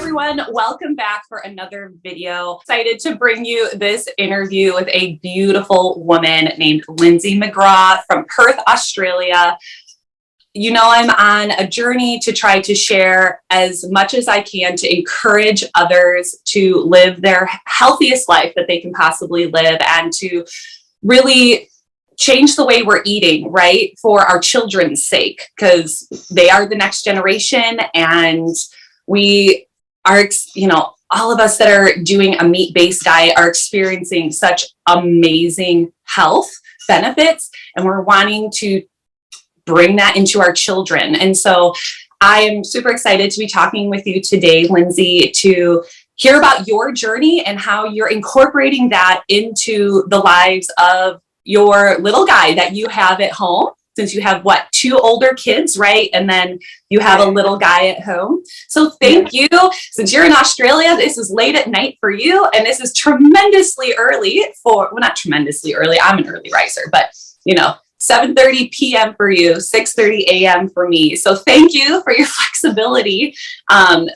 everyone, welcome back for another video. Excited to bring you this interview with a beautiful woman named Linsey McGrath from Perth, Australia. You know, I'm on a journey to try to share as much as I can to encourage others to live their healthiest life that they can possibly live and to really change the way we're eating, right? For our children's sake, because they are the next generation, and we are, you know, all of us that are doing a meat-based diet are experiencing such amazing health benefits, and we're wanting to bring that into our children. And so I am super excited to be talking with you today, Linsey, to hear about your journey and how you're incorporating that into the lives of your little guy that you have at home, since you have what, 2 older kids, right? And then you have a little guy at home. So thank you. Since you're in Australia, this is late at night for you, and this is tremendously early for, well, not tremendously early, I'm an early riser, but you know, 7:30 p.m. for you, 6:30 a.m. for me. So thank you for your flexibility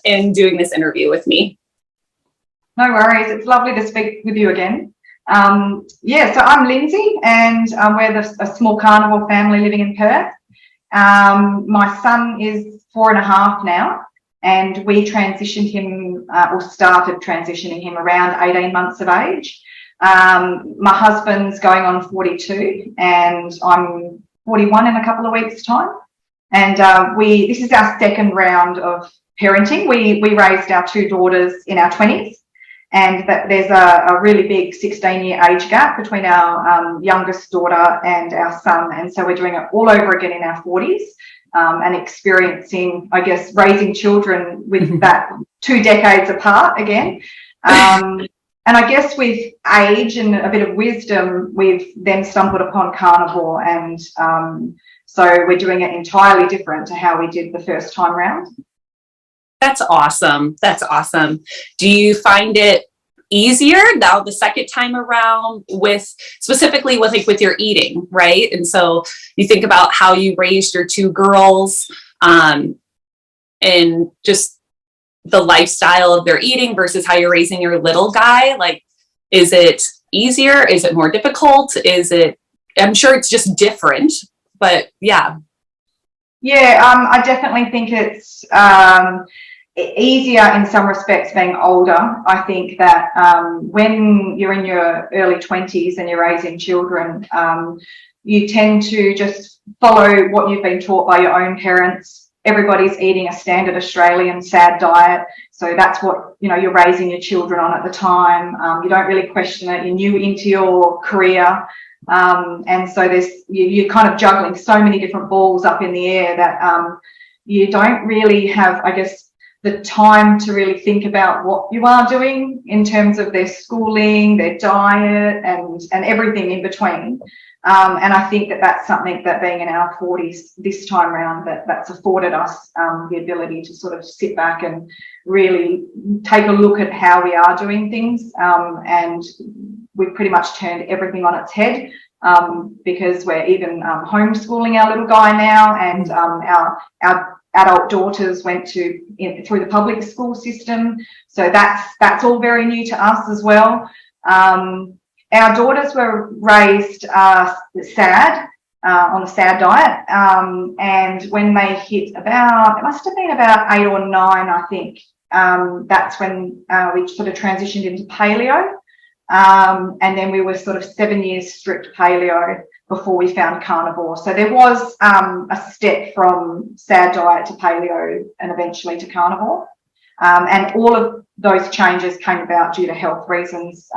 in doing this interview with me. No worries. It's lovely to speak with you again. So I'm Linsey, and we're a small carnivore family living in Perth. My son is 4.5 now, and we transitioned him, or started transitioning him around 18 months of age. My husband's going on 42, and I'm 41 in a couple of weeks' time. And this is our second round of parenting. We raised our 2 daughters in our 20s. And that there's a really big 16-year age gap between our youngest daughter and our son. And so we're doing it all over again in our 40s and experiencing, I guess, raising children with that 2 decades apart again. And I guess with age and a bit of wisdom, we've then stumbled upon carnivore. And so we're doing it entirely different to how we did the first time round. That's awesome. That's awesome. Do you find it easier now the second time around specifically with your eating, right? And so you think about how you raised your 2 girls and just the lifestyle of their eating versus how you're raising your little guy. Like, is it easier? Is it more difficult? I'm sure it's just different, but yeah. Yeah, I definitely think it's easier in some respects being older. I think that when you're in your early 20s and you're raising children, you tend to just follow what you've been taught by your own parents. Everybody's eating a standard Australian SAD diet, so that's what you're raising your children on at the time. You don't really question it. You're new into your career. And so you're kind of juggling so many different balls up in the air that you don't really have, I guess, the time to really think about what you are doing in terms of their schooling, their diet, and everything in between. And I think that that's something that being in our 40s this time around, that's afforded us the ability to sort of sit back and really take a look at how we are doing things. And we've pretty much turned everything on its head because we're even homeschooling our little guy now, and our adult daughters went through the public school system, so that's all very new to us as well. Our daughters were raised SAD on the SAD diet, and when they hit it must have been about 8 or 9, I think. That's when we sort of transitioned into paleo, and then we were sort of 7 years strict paleo before we found carnivore. So there was a step from SAD diet to paleo and eventually to carnivore. And all of those changes came about due to health reasons,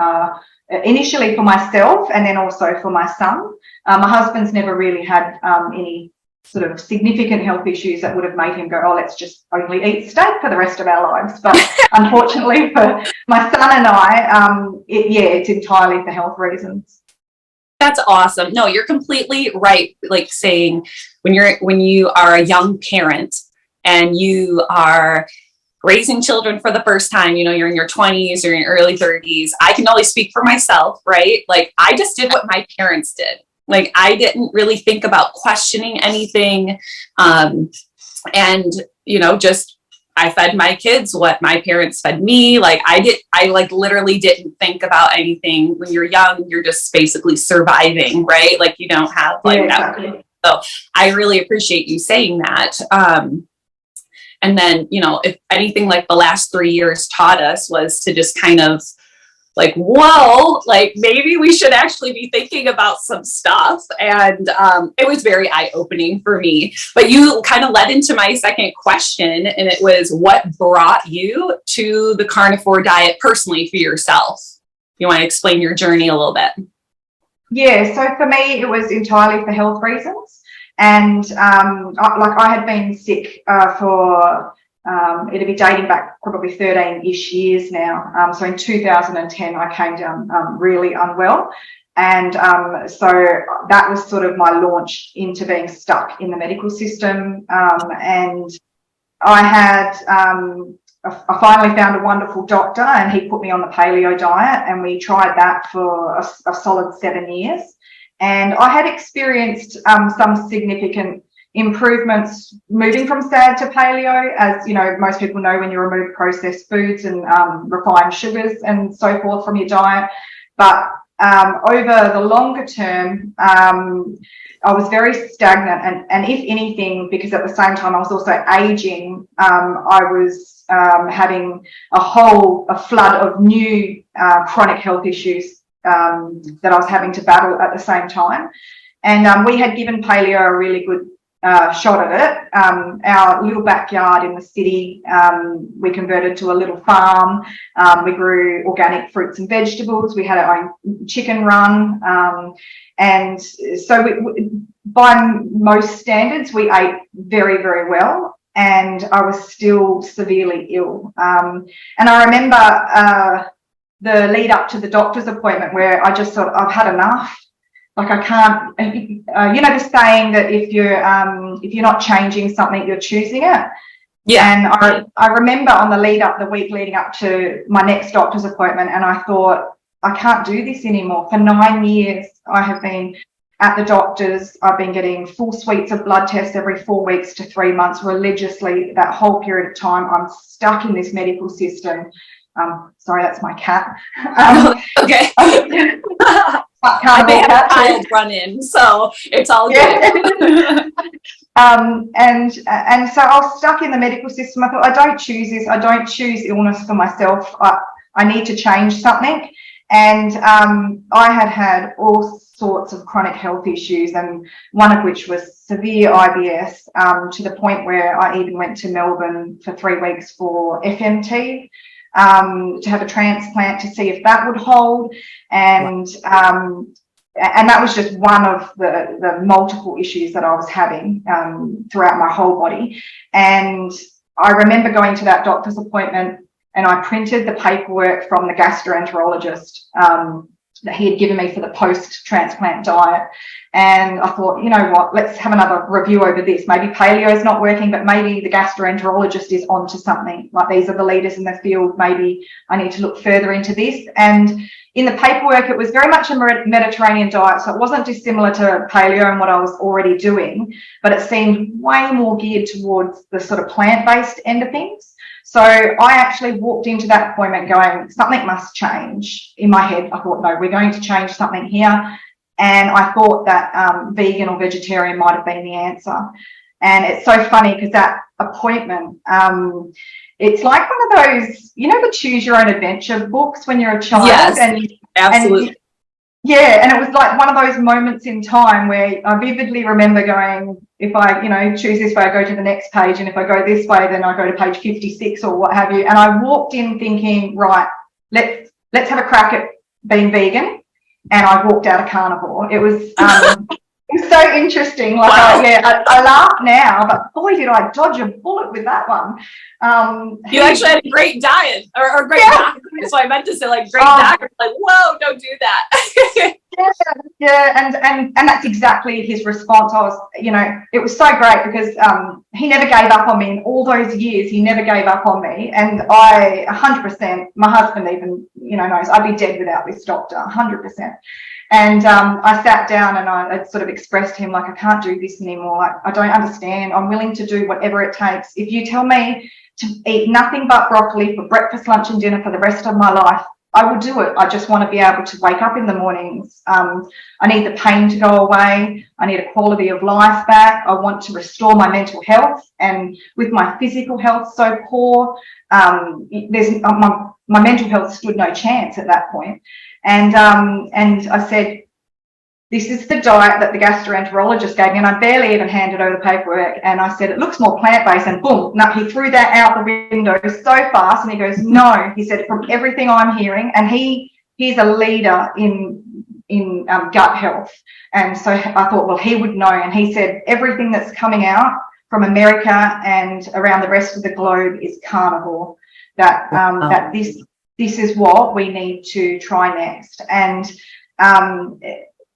initially for myself and then also for my son. My husband's never really had any sort of significant health issues that would have made him go, oh, let's just only eat steak for the rest of our lives. But unfortunately for my son and I, it's entirely for health reasons. That's awesome. No, you're completely right. Like saying when you are a young parent and you are raising children for the first time, you're in your 20s or in your early 30s. I can only speak for myself, right? Like I just did what my parents did. Like I didn't really think about questioning anything. And, just I fed my kids what my parents fed me. Like I like literally didn't think about anything. When you're young, you're just basically surviving, right? Like you don't have like that. Exactly. So I really appreciate you saying that. And then, you know, if anything like the last 3 years taught us was to just kind of like, whoa, like maybe we should actually be thinking about some stuff. And it was very eye-opening for me. But you kind of led into my second question, and it was what brought you to the carnivore diet personally for yourself? You want to explain your journey a little bit? Yeah, so for me, it was entirely for health reasons. And I had been sick for it'll be dating back probably 13-ish years now. So in 2010, I came down really unwell. And so that was sort of my launch into being stuck in the medical system. And I had, I finally found a wonderful doctor, and he put me on the paleo diet, and we tried that for a solid 7 years. And I had experienced some significant improvements moving from SAD to paleo. As you know, most people know, when you remove processed foods and refined sugars and so forth from your diet. But over the longer term, I was very stagnant, and if anything, because at the same time I was also aging, I was having a flood of new chronic health issues that I was having to battle at the same time. And we had given paleo a really good shot at it. Our little backyard in the city, we converted to a little farm. We grew organic fruits and vegetables. We had our own chicken run. And so by most standards, we ate very, very well. And I was still severely ill. And I remember the lead up to the doctor's appointment, where I just thought, I've had enough. Like I can't, you know, the saying that if you're not changing something, you're choosing it. Yeah. And I remember on the week leading up to my next doctor's appointment, and I thought, I can't do this anymore. For 9 years, I have been at the doctor's. I've been getting full suites of blood tests every 4 weeks to 3 months religiously. That whole period of time, I'm stuck in this medical system. Sorry, that's my cat. Okay. I may have a child run in, so it's all good. And so I was stuck in the medical system. I thought, I don't choose this. I don't choose illness for myself. I need to change something. And I had all sorts of chronic health issues, and one of which was severe IBS, to the point where I even went to Melbourne for 3 weeks for FMT. To have a transplant to see if that would hold, and that was just one of the multiple issues that I was having throughout my whole body. And I remember going to that doctor's appointment, and I printed the paperwork from the gastroenterologist that he had given me for the post-transplant diet. And I thought, you know what, let's have another review over this. Maybe paleo is not working, but maybe the gastroenterologist is onto something. Like, these are the leaders in the field. Maybe I need to look further into this. And in the paperwork, it was very much a Mediterranean diet. So it wasn't dissimilar to paleo and what I was already doing, but it seemed way more geared towards the sort of plant-based end of things. So I actually walked into that appointment going, something must change. In my head, I thought, no, we're going to change something here. And I thought that vegan or vegetarian might have been the answer. And it's so funny because that appointment, it's like one of those, you know, the choose your own adventure books when you're a child. Yes, absolutely. Yeah, and it was like one of those moments in time where I vividly remember going, if I, you know, choose this way, I go to the next page, and if I go this way, then I go to page 56 or what have you. And I walked in thinking, right, let's have a crack at being vegan. And I walked out of carnivore. It was it was so interesting. Like, wow. I laugh now, but boy, did I dodge a bullet with that one. You actually had a great diet, or great doctor. That's what I meant to say, like, great doctor. Like, whoa, don't do that. and that's exactly his response. I was, you know, it was so great because he never gave up on me in all those years. He never gave up on me, and I 100%. My husband even knows, I'd be dead without this doctor, 100%. And I sat down and I sort of expressed to him, like, I can't do this anymore. Like, I don't understand. I'm willing to do whatever it takes. If you tell me to eat nothing but broccoli for breakfast, lunch and dinner for the rest of my life, I will do it. I just want to be able to wake up in the mornings. I need the pain to go away. I need a quality of life back. I want to restore my mental health. And with my physical health so poor, my mental health stood no chance at that point. And I said, this is the diet that the gastroenterologist gave me, and I barely even handed over the paperwork. And I said, it looks more plant-based, and boom, no, he threw that out the window so fast. And he goes, no, he said, from everything I'm hearing, and he's a leader in gut health. And so I thought, well, he would know. And he said, everything that's coming out from America and around the rest of the globe is carnivore. That this is what we need to try next. And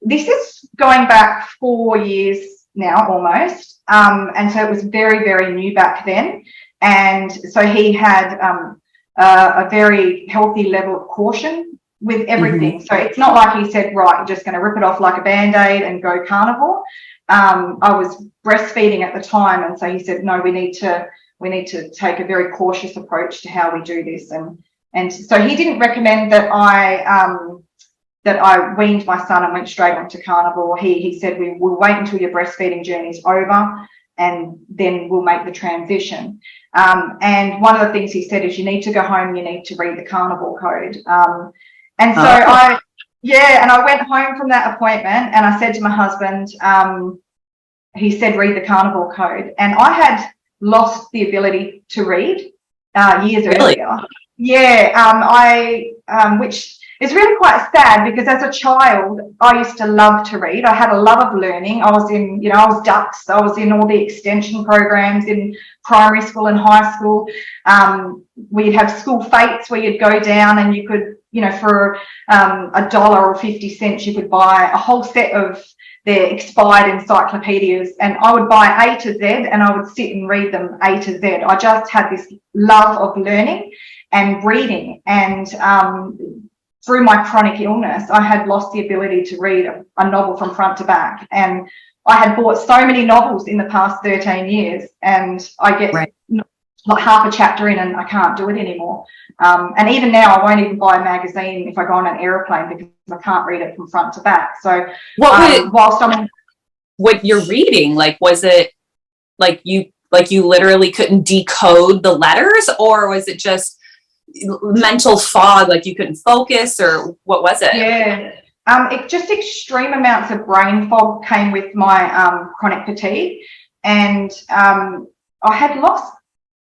this is going back 4 years now, almost. And so it was very, very new back then. And so he had a very healthy level of caution with everything. So it's not like he said, right, you're just going to rip it off like a Band-Aid and go carnivore. I was breastfeeding at the time. And so he said, no, we need to take a very cautious approach to how we do this. And so he didn't recommend that I weaned my son and went straight onto carnivore. He said, we'll wait until your breastfeeding journey is over and then we'll make the transition. And one of the things he said is you need to go home, you need to read the carnivore code. And so I went home from that appointment and I said to my husband, he said, read the carnivore code. And I had lost the ability to read years earlier. Yeah, which is really quite sad because as a child, I used to love to read. I had a love of learning. I was in, I was ducks. I was in all the extension programs in primary school and high school. We'd have school fetes where you'd go down and you could, for $1 or 50 cents, you could buy a whole set of their expired encyclopedias, and I would buy A to Z and I would sit and read them A to Z. I just had this love of learning and reading, and through my chronic illness, I had lost the ability to read a novel from front to back. And I had bought so many novels in the past 13 years, and I get like half a chapter in and I can't do it anymore. And even now, I won't even buy a magazine if I go on an aeroplane because I can't read it from front to back. So what you're reading, like, was it like you literally couldn't decode the letters, or was it just mental fog, like you couldn't focus, or what was it? It just extreme amounts of brain fog came with my chronic fatigue, and I had lost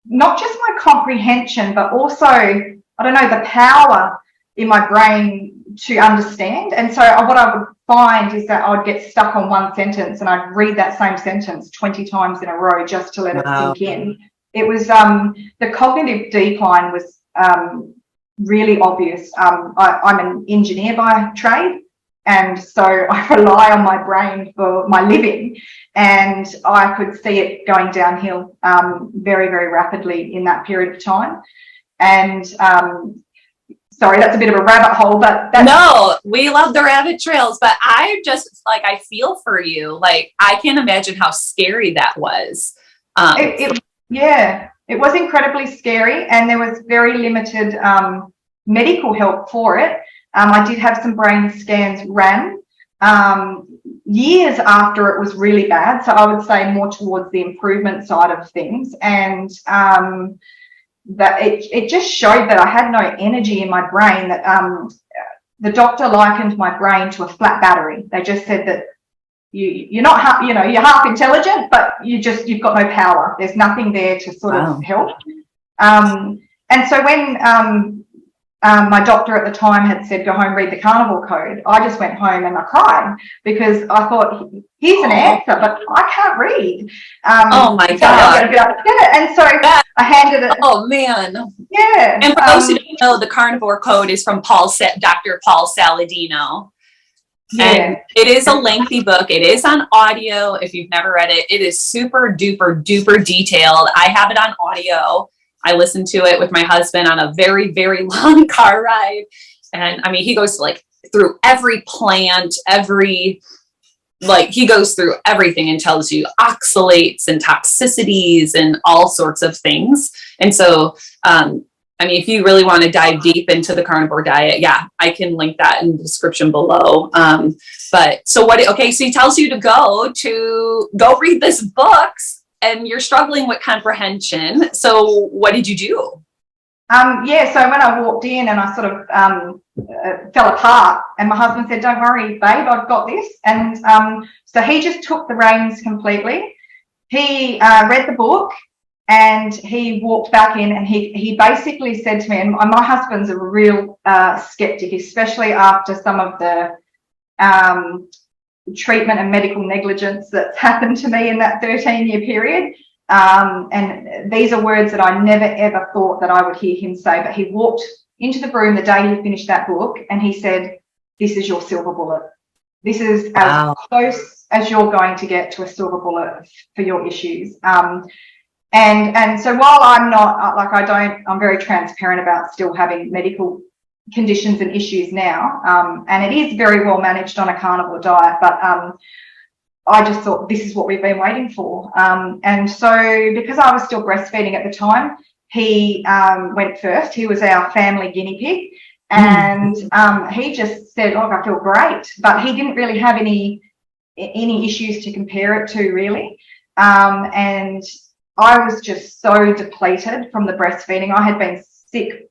not just my comprehension but also, I don't know, the power in my brain to understand. And so what I would find is that I'd get stuck on one sentence and I'd read that same sentence 20 times in a row just to let it sink in. It was the cognitive decline was really obvious. I'm an engineer by trade, and so I rely on my brain for my living, and I could see it going downhill very, very rapidly in that period of time. And sorry, that's a bit of a rabbit hole, but no, we love the rabbit trails, but I just I feel for you. Like, I can't imagine how scary that was. It was incredibly scary, and there was very limited medical help for it. I did have some brain scans ran years after it was really bad. So I would say more towards the improvement side of things. And that it just showed that I had no energy in my brain, that the doctor likened my brain to a flat battery. They just said that you're not, you're half intelligent, but you've got no power. There's nothing there to sort of help. And so when my doctor at the time had said, go home, read the carnivore code, I just went home and I cried because I thought, here's an answer, but I can't read. Oh my God. And so I handed it. Oh man. Yeah. And for those who don't know, the carnivore code is from Dr. Paul Saladino. Yeah. And it is a lengthy book. It is on audio. If you've never read it, it is super duper duper detailed. I have it on audio. I listen to it with my husband on a very, very long car ride. And I mean, he goes like through every plant, he goes through everything and tells you oxalates and toxicities and all sorts of things. And so, I mean, if you really want to dive deep into the carnivore diet, yeah, I can link that in the description below. But so so he tells you to go read this books, and you're struggling with comprehension. So what did you do? So when I walked in and I sort of fell apart, and my husband said, "Don't worry, babe, I've got this." And so he just took the reins completely. He read the book, and he walked back in, and he basically said to me, and my husband's a real skeptic, especially after some of the treatment and medical negligence that's happened to me in that 13-year period. And these are words that I never ever thought that I would hear him say, but he walked into the room the day he finished that book, and he said, "This is your silver bullet. This is as close as you're going to get to a silver bullet for your issues." And so while I'm not I'm very transparent about still having medical conditions and issues now, and it is very well managed on a carnivore diet, but I just thought this is what we've been waiting for. And so because I was still breastfeeding at the time, he went first. He was our family guinea pig. And he just said, "Look, I feel great." But he didn't really have any issues to compare it to, really. And I was just so depleted from the breastfeeding. I had been sick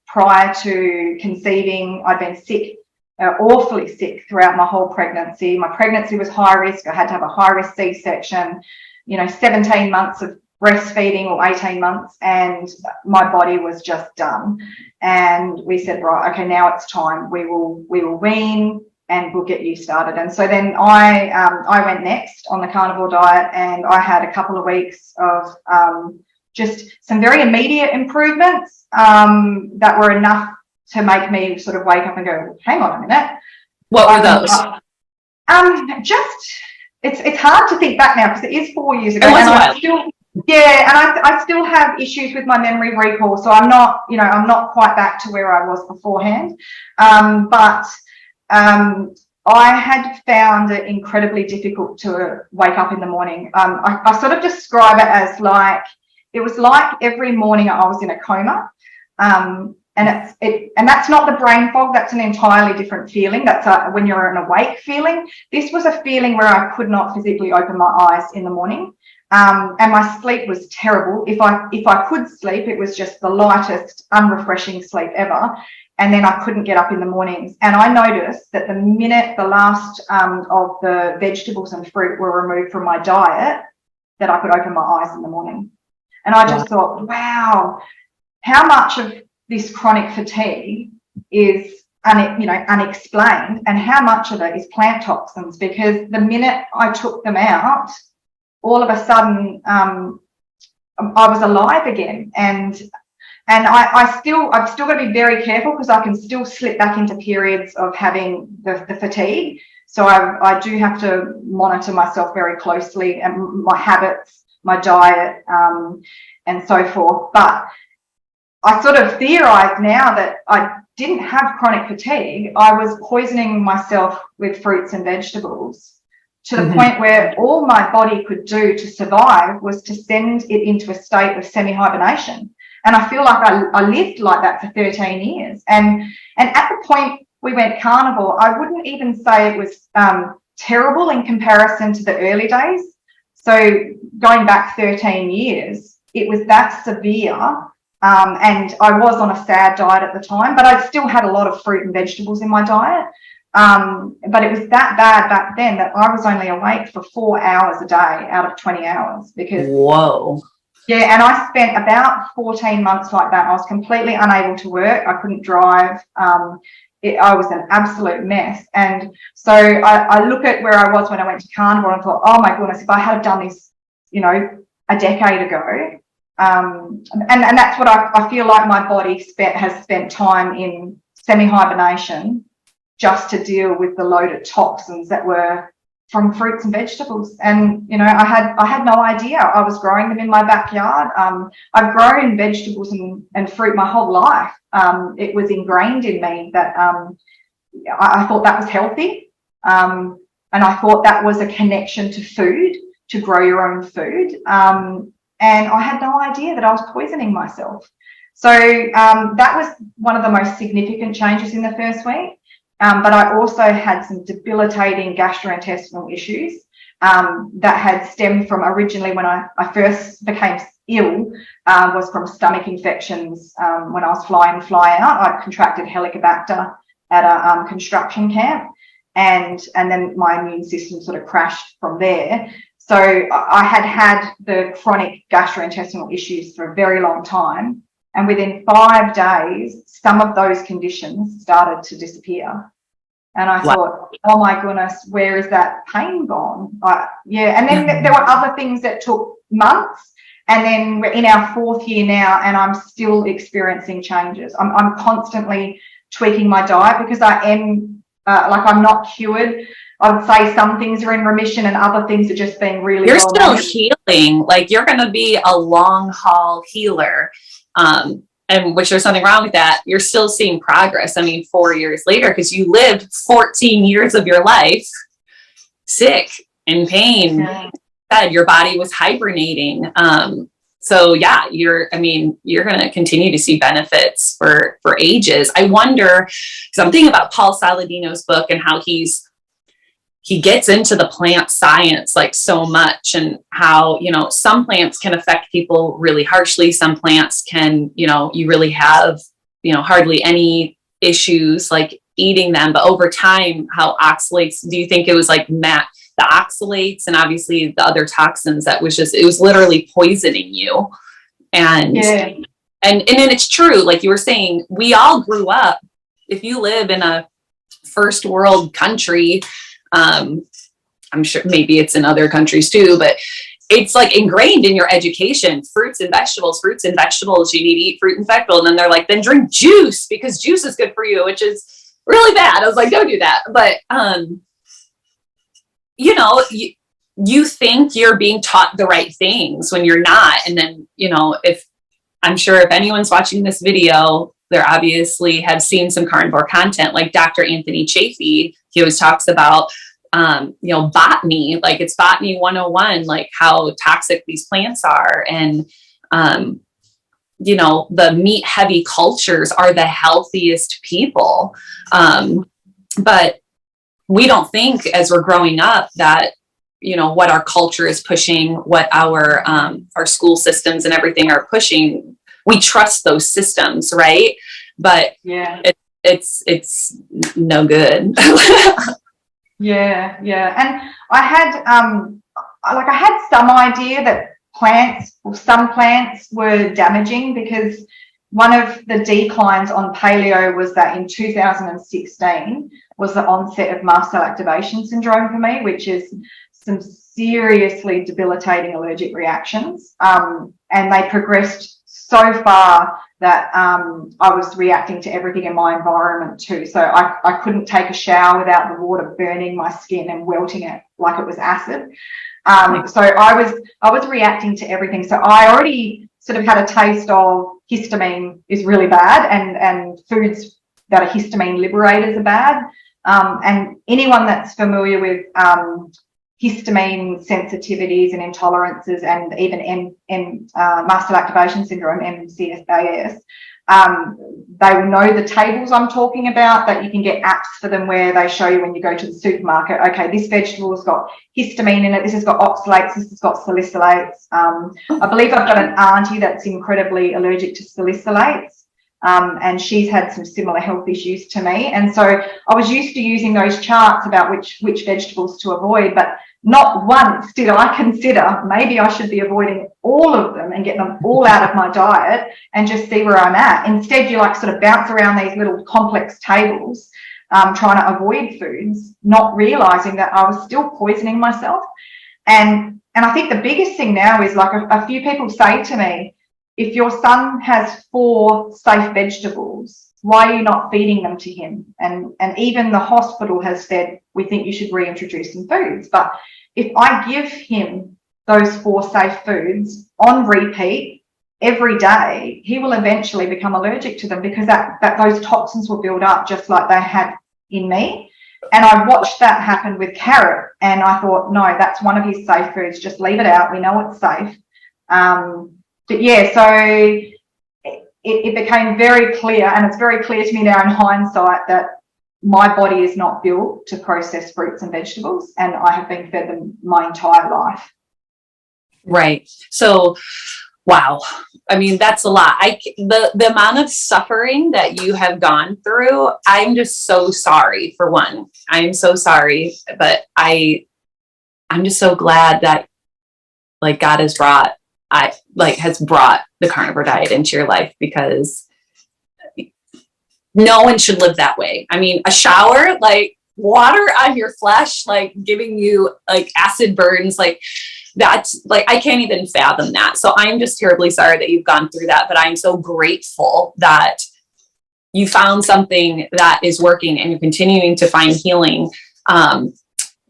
prior to conceiving. I'd been sick, awfully sick throughout my whole pregnancy. My pregnancy was high risk. I had to have a high risk C-section, 17 months of breastfeeding, or 18 months, and my body was just done. And we said, right, okay, now it's time. We will wean, and we'll get you started. And so then I went next on the carnivore diet, and I had a couple of weeks of just some very immediate improvements that were enough to make me sort of wake up and go, hang on a minute. What were those? It's hard to think back now, because it is 4 years ago. It was and a while. I still have issues with my memory recall, so I'm not quite back to where I was beforehand. But I had found it incredibly difficult to wake up in the morning. I sort of describe it as it was like every morning I was in a coma. And that's not the brain fog. That's an entirely different feeling. That's when you're an awake feeling. This was a feeling where I could not physically open my eyes in the morning. And my sleep was terrible. If I could sleep, it was just the lightest, unrefreshing sleep ever. And then I couldn't get up in the mornings. And I noticed that the minute the last of the vegetables and fruit were removed from my diet, that I could open my eyes in the morning. And I just thought, wow, how much of this chronic fatigue is unexplained, and how much of it is plant toxins? Because the minute I took them out, all of a sudden I was alive again. And I've still got to be very careful, because I can still slip back into periods of having the fatigue. So I do have to monitor myself very closely, and my habits, my diet, and so forth. But I sort of theorize now that I didn't have chronic fatigue. I was poisoning myself with fruits and vegetables, to the point where all my body could do to survive was to send it into a state of semi-hibernation. And I feel like I lived like that for 13 years. And at the point we went carnivore, I wouldn't even say it was terrible in comparison to the early days. So going back 13 years, it was that severe. And I was on a SAD diet at the time, but I still had a lot of fruit and vegetables in my diet. But it was that bad back then that I was only awake for 4 hours a day out of 20 hours. Because whoa. Yeah, and I spent about 14 months like that. I was completely unable to work. I couldn't drive. I was an absolute mess. And so I look at where I was when I went to carnivore and thought, oh my goodness, if I had done this, a decade ago. And that's what I feel like my body has spent time in semi-hibernation, just to deal with the load of toxins that were from fruits and vegetables. And, you know, I had no idea. I was growing them in my backyard. I've grown vegetables and fruit my whole life. It was ingrained in me that I thought that was healthy. And I thought that was a connection to food, to grow your own food. And I had no idea that I was poisoning myself. So that was one of the most significant changes in the first week. But I also had some debilitating gastrointestinal issues that had stemmed from originally when I first became ill, was from stomach infections. When I was fly in, fly out, I contracted Helicobacter at a construction camp, and then my immune system sort of crashed from there. So I had the chronic gastrointestinal issues for a very long time. And within 5 days, some of those conditions started to disappear. And I thought, oh my goodness, where is that pain gone? And then there were other things that took months. And then we're in our 4th year now, and I'm still experiencing changes. I'm constantly tweaking my diet because I am, I'm not cured. I would say some things are in remission and other things are just being really You're still healing. Like, you're going to be a long haul healer. And which there's nothing wrong with that. You're still seeing progress. I mean, 4 years later, because you lived 14 years of your life sick, in pain. Yeah. Your body was hibernating. So yeah, you're going to continue to see benefits for ages. I wonder, because I'm thinking about Paul Saladino's book and how he gets into the plant science like so much, and how, you know, some plants can affect people really harshly. Some plants can, you know, you really have, you know, hardly any issues like eating them, but over time, how oxalates, do you think it was like the oxalates and obviously the other toxins that was just, it was literally poisoning you. And, yeah. and then it's true. Like you were saying, we all grew up, if you live in a first world country, I'm sure maybe it's in other countries too, but it's like ingrained in your education, fruits and vegetables, you need to eat fruit and vegetable. And then they're like, then drink juice because juice is good for you, which is really bad. I was like, don't do that. But, you know, you think you're being taught the right things when you're not. And then, you know, I'm sure if anyone's watching this video, they obviously have seen some carnivore content, like Dr. Anthony Chaffee. He always talks about, you know, botany, like it's botany 101, like how toxic these plants are. And, you know, the meat heavy cultures are the healthiest people. But we don't think as we're growing up that, you know, what our culture is pushing, what our school systems and everything are pushing, we trust those systems, right? But yeah, it's no good. Yeah. And I had some idea that some plants were damaging, because one of the declines on paleo was that in 2016 was the onset of mast cell activation syndrome for me, which is some seriously debilitating allergic reactions. And they progressed so far that I was reacting to everything in my environment too. So I couldn't take a shower without the water burning my skin and welting it like it was acid. So I was reacting to everything. So I already sort of had a taste of histamine is really bad, and foods that are histamine liberators are bad. And anyone that's familiar with histamine sensitivities and intolerances, and even mast cell activation syndrome, MCAS, they will know the tables I'm talking about, that you can get apps for them where they show you when you go to the supermarket, okay, this vegetable has got histamine in it, this has got oxalates, this has got salicylates. I believe I've got an auntie that's incredibly allergic to salicylates, and she's had some similar health issues to me. And so I was used to using those charts about which vegetables to avoid, but not once did I consider maybe I should be avoiding all of them and get them all out of my diet and just see where I'm at. Instead, you like sort of bounce around these little complex tables, trying to avoid foods, not realizing that I was still poisoning myself. And I think the biggest thing now is, like, a few people say to me, if your son has 4 safe vegetables, why are you not feeding them to him? And even the hospital has said, we think you should reintroduce some foods. But if I give him those 4 safe foods on repeat every day, he will eventually become allergic to them, because that those toxins will build up just like they had in me. And I watched that happen with carrot, and I thought, no, that's one of his safe foods. Just leave it out. We know it's safe. But yeah, so it became very clear, and it's very clear to me now in hindsight, that my body is not built to process fruits and vegetables, and I have been fed them my entire life. Right. So, wow. I mean, that's a lot. The amount of suffering that you have gone through, I'm just so sorry, for one. I'm so sorry, but I'm just so glad that, like, God has brought the carnivore diet into your life, because no one should live that way. I mean, a shower, like water on your flesh, like giving you like acid burns, like that's like, I can't even fathom that. So I'm just terribly sorry that you've gone through that, but I'm so grateful that you found something that is working and you're continuing to find healing.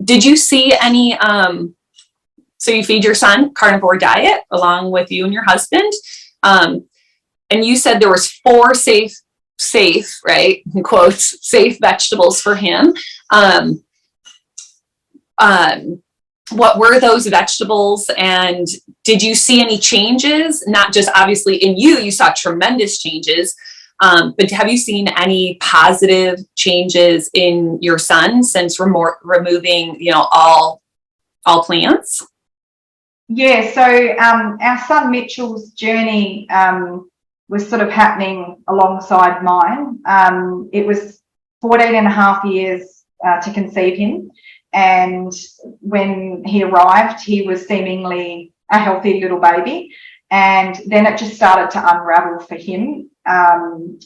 Did you see any, so you feed your son carnivore diet along with you and your husband. And you said there was 4 safe, right, in quotes, safe vegetables for him. What were those vegetables, and did you see any changes? Not just obviously in you saw tremendous changes, but have you seen any positive changes in your son since removing, all plants? Yeah, so our son Mitchell's journey was sort of happening alongside mine. It was 14 and a half years to conceive him. And when he arrived, he was seemingly a healthy little baby. And then it just started to unravel for him. And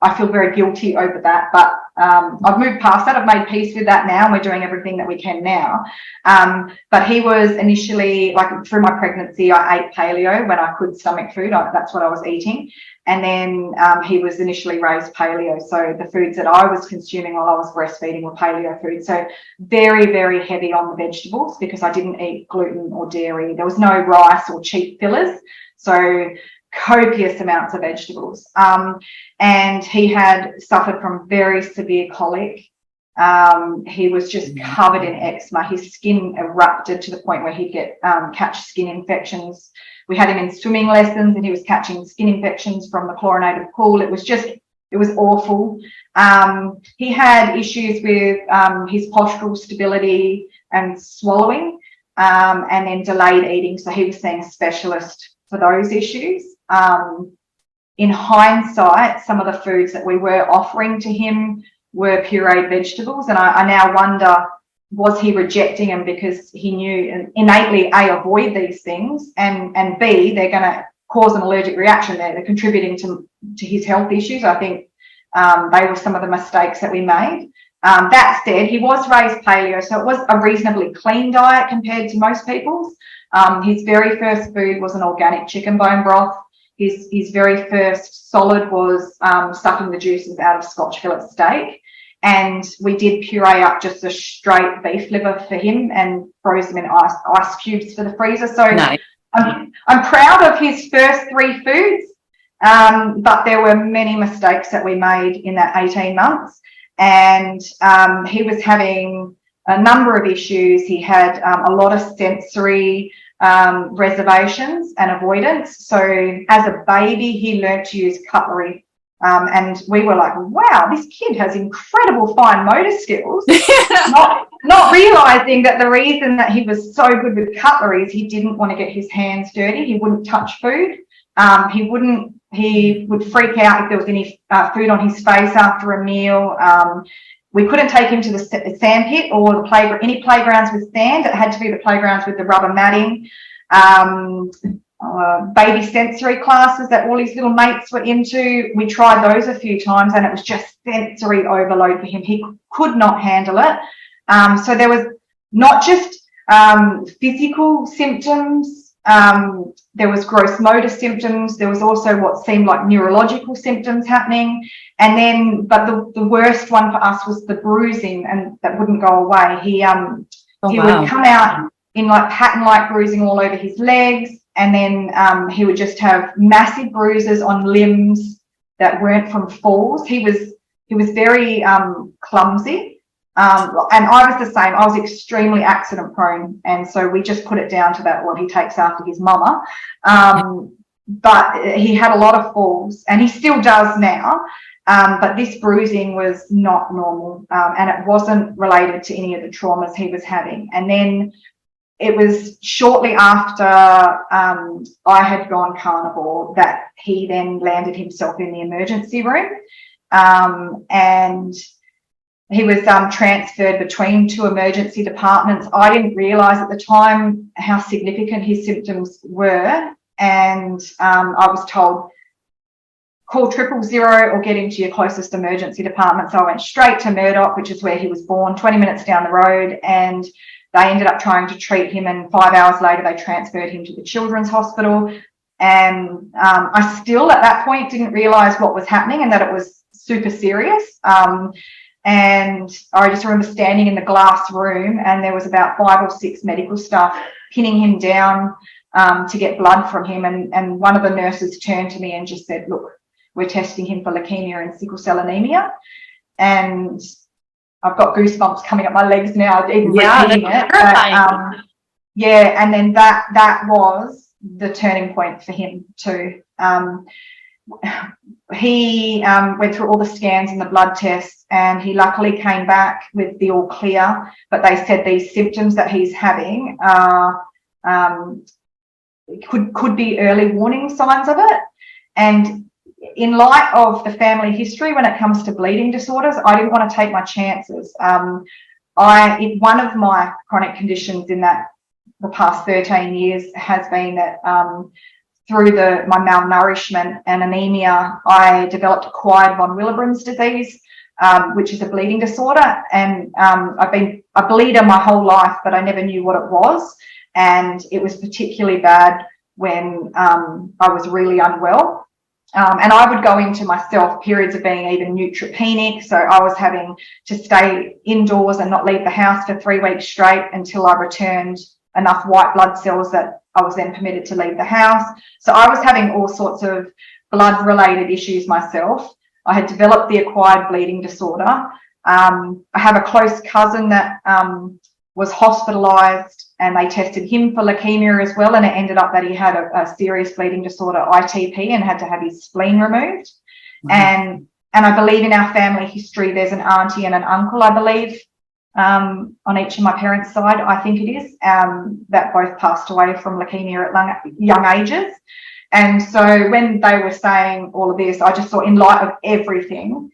I feel very guilty over that, but I've moved past that. I've made peace with that now, and we're doing everything that we can now. But he was initially, like through my pregnancy, I ate paleo when I could stomach food. That's what I was eating. And then he was initially raised paleo. So the foods that I was consuming while I was breastfeeding were paleo foods. So very, very heavy on the vegetables, because I didn't eat gluten or dairy. There was no rice or cheap fillers. So copious amounts of vegetables. And he had suffered from very severe colic. He was just covered in eczema. His skin erupted to the point where he'd catch skin infections. We had him in swimming lessons, and he was catching skin infections from the chlorinated pool. It was awful. He had issues with his postural stability and swallowing, and then delayed eating. So he was seeing a specialist for those issues. In hindsight, some of the foods that we were offering to him were pureed vegetables, and I now wonder, was he rejecting them because he knew innately, A, avoid these things, and B, they're going to cause an allergic reaction. They're contributing to his health issues. I think they were some of the mistakes that we made. That said, he was raised paleo, so it was a reasonably clean diet compared to most people's. His very first food was an organic chicken bone broth. His very first solid was sucking the juices out of Scotch fillet steak. And we did puree up just a straight beef liver for him and froze them in ice cubes for the freezer. So nice. I'm proud of his first 3 foods, but there were many mistakes that we made in that 18 months. And he was having a number of issues. He had a lot of sensory reservations and avoidance. So as a baby, he learned to use cutlery. And we were like, wow, this kid has incredible fine motor skills. not realizing that the reason that he was so good with cutlery is he didn't want to get his hands dirty. He wouldn't touch food. He would freak out if there was any food on his face after a meal. We couldn't take him to the sand pit or the any playgrounds with sand. It had to be the playgrounds with the rubber matting. Baby sensory classes that all his little mates were into. We tried those a few times, and it was just sensory overload for him. He could not handle it. So there was not just physical symptoms There was gross motor symptoms. There was also what seemed like neurological symptoms happening. And then, but the worst one for us was the bruising, and that wouldn't go away. He would come out in like pattern-like bruising all over his legs, and then he would just have massive bruises on limbs that weren't from falls. He was very clumsy. And I was the same. I was extremely accident prone, and so we just put it down to that. Well, he takes after his mama, but he had a lot of falls, and he still does now. But this bruising was not normal, and it wasn't related to any of the traumas he was having. And then it was shortly after I had gone carnivore that he then landed himself in the emergency room, and he was transferred between 2 emergency departments. I didn't realise at the time how significant his symptoms were, and I was told, call 000 or get into your closest emergency department. So I went straight to Murdoch, which is where he was born, 20 minutes down the road, and they ended up trying to treat him, and 5 hours later they transferred him to the Children's Hospital. And I still at that point didn't realise what was happening and that it was super serious. And I just remember standing in the glass room, and there was about 5 or 6 medical staff pinning him down to get blood from him. And one of the nurses turned to me and just said, look, we're testing him for leukemia and sickle cell anemia. And I've got goosebumps coming up my legs now, even repeating it. But, yeah, and then that was the turning point for him too. He went through all the scans and the blood tests, and he luckily came back with the all clear, but they said these symptoms that he's having could be early warning signs of it. And in light of the family history when it comes to bleeding disorders, I didn't want to take my chances. One of my chronic conditions in the past 13 years has been that through my malnourishment and anemia, I developed acquired von Willebrand's disease, which is a bleeding disorder. And I've been a bleeder my whole life, but I never knew what it was. And it was particularly bad when I was really unwell. And I would go into myself periods of being even neutropenic. So I was having to stay indoors and not leave the house for 3 weeks straight until I returned enough white blood cells that I was then permitted to leave the house. So I was having all sorts of blood-related issues myself. I had developed the acquired bleeding disorder. I have a close cousin that was hospitalised, and they tested him for leukemia as well, and it ended up that he had a serious bleeding disorder, ITP, and had to have his spleen removed. Mm-hmm. And I believe in our family history there's an auntie and an uncle, I believe, on each of my parents' side, I think it is, that both passed away from leukemia at young ages. And so when they were saying all of this, I just thought, in light of everything,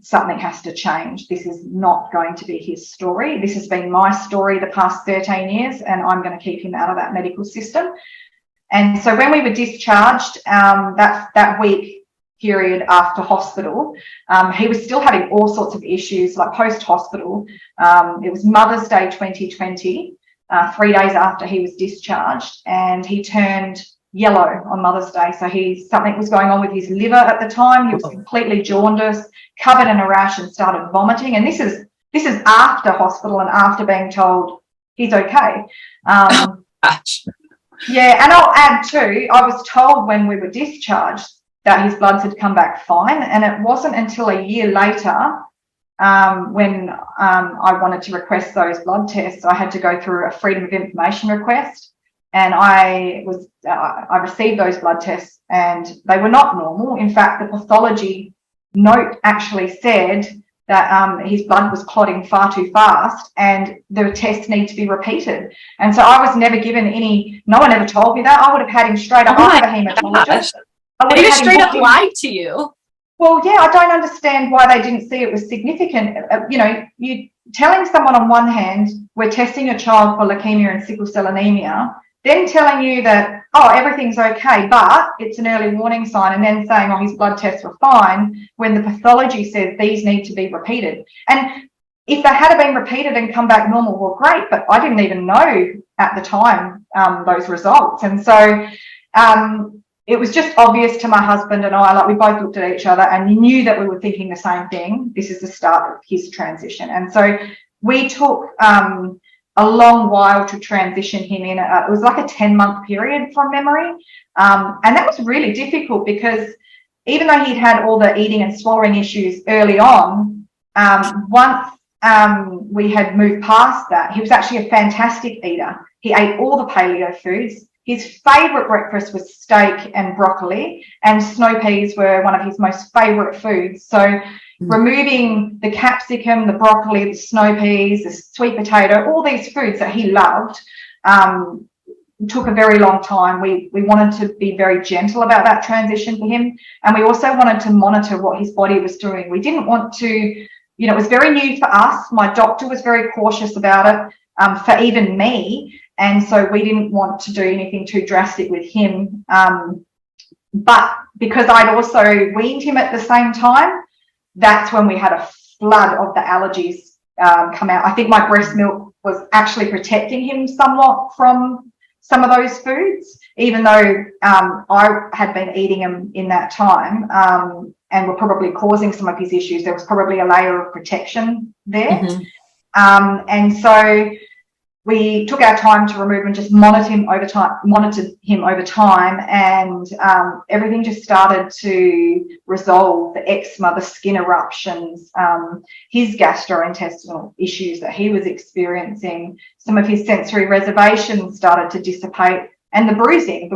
something has to change. This is not going to be his story. This has been my story the past 13 years, and I'm going to keep him out of that medical system. And so when we were discharged, that week period after hospital, he was still having all sorts of issues, like post-hospital. It was Mother's Day 2020, 3 days after he was discharged, and he turned yellow on Mother's Day. So something was going on with his liver at the time. He was completely jaundiced, covered in a rash, and started vomiting. And this is after hospital and after being told he's okay. Yeah, and I'll add too, I was told when we were discharged that his bloods had come back fine, and it wasn't until a year later when I wanted to request those blood tests. I had to go through a Freedom of Information request, and I received those blood tests, and they were not normal. In fact, the pathology note actually said that his blood was clotting far too fast and the tests need to be repeated. And so I was never given no one ever told me that. I would have had him straight up after the haematologist. They just straight up lied to you. Well, yeah, I don't understand why they didn't see it was significant. You telling someone on one hand, we're testing your child for leukemia and sickle cell anemia, then telling you that, oh, everything's okay, but it's an early warning sign, and then saying, oh, his blood tests were fine, when the pathology says these need to be repeated. And if they had been repeated and come back normal, well, great, but I didn't even know at the time those results. And so it was just obvious to my husband and I, like, we both looked at each other and knew that we were thinking the same thing. This is the start of his transition. And so we took a long while to transition him in. It was like a 10-month period from memory. And that was really difficult because even though he'd had all the eating and swallowing issues early on, once we had moved past that, he was actually a fantastic eater. He ate all the paleo foods. His favourite breakfast was steak and broccoli, and snow peas were one of his most favourite foods. So removing the capsicum, the broccoli, the snow peas, the sweet potato, all these foods that he loved, took a very long time. We wanted to be very gentle about that transition for him, and we also wanted to monitor what his body was doing. We didn't want to, you know, it was very new for us. My doctor was very cautious about it, for even me, and so we didn't want to do anything too drastic with him. But because I'd also weaned him at the same time, that's when we had a flood of the allergies come out. I think my breast milk was actually protecting him somewhat from some of those foods, even though I had been eating them in that time and were probably causing some of his issues. There was probably a layer of protection there. Mm-hmm. And so we took our time to remove and just monitored him over time, and everything just started to resolve. The eczema, the skin eruptions, his gastrointestinal issues that he was experiencing, some of his sensory reservations started to dissipate, and the bruising,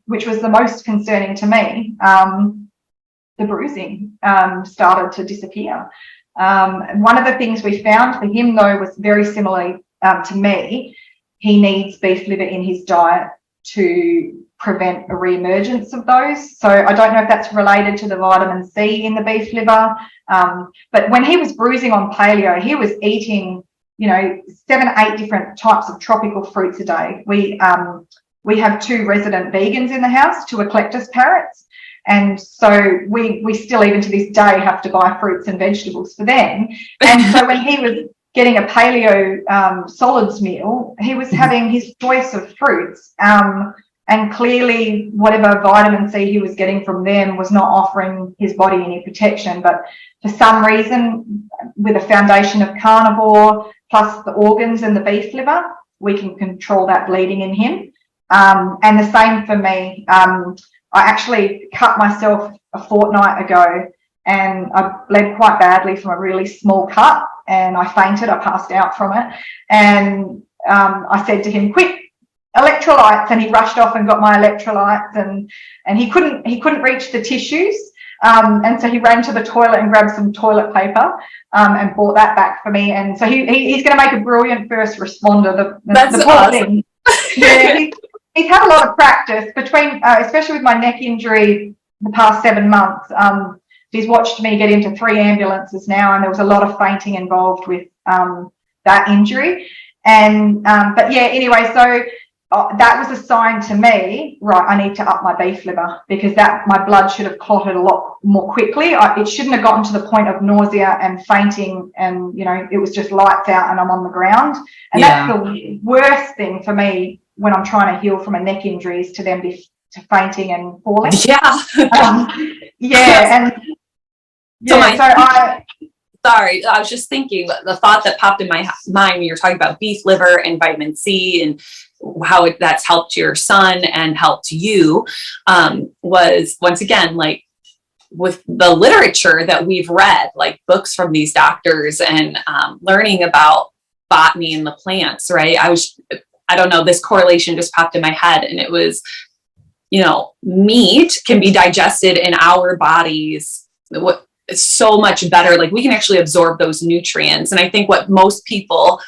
which was the most concerning to me, the bruising started to disappear. One of the things we found for him, though, was very similarly to me. He needs beef liver in his diet to prevent a re-emergence of those. So I don't know if that's related to the vitamin C in the beef liver. But when he was bruising on paleo, he was eating, 7, 8 different types of tropical fruits a day. We have 2 resident vegans in the house, 2 eclectus parrots. And so we still, even to this day, have to buy fruits and vegetables for them. And so when he was getting a paleo solids meal, he was having his choice of fruits. And clearly whatever vitamin C he was getting from them was not offering his body any protection. But for some reason, with a foundation of carnivore plus the organs and the beef liver, we can control that bleeding in him. And the same for me. I actually cut myself a fortnight ago, and I bled quite badly from a really small cut, and I fainted. I passed out from it, and I said to him, "Quick, electrolytes!" And he rushed off and got my electrolytes, and he couldn't reach the tissues, and so he ran to the toilet and grabbed some toilet paper and brought that back for me. And so he's going to make a brilliant first responder. That's the awesome. Yeah. He's had a lot of practice between, especially with my neck injury the past 7 months. He's watched me get into 3 ambulances now, and there was a lot of fainting involved with that injury. And but yeah, anyway, so that was a sign to me, right, I need to up my beef liver, because my blood should have clotted a lot more quickly. It shouldn't have gotten to the point of nausea and fainting, and it was just lights out and I'm on the ground. And that's the worst thing for me when I'm trying to heal from a neck injury, is to then be to fainting and falling. Sorry, I was just thinking, the thought that popped in my mind when you're talking about beef liver and vitamin C and how that's helped your son and helped you, was, once again, like, with the literature that we've read, like books from these doctors, and learning about botany and the plants, right? I don't know, this correlation just popped in my head, and it was, meat can be digested in our bodies so much better. Like, we can actually absorb those nutrients. And I think what most people,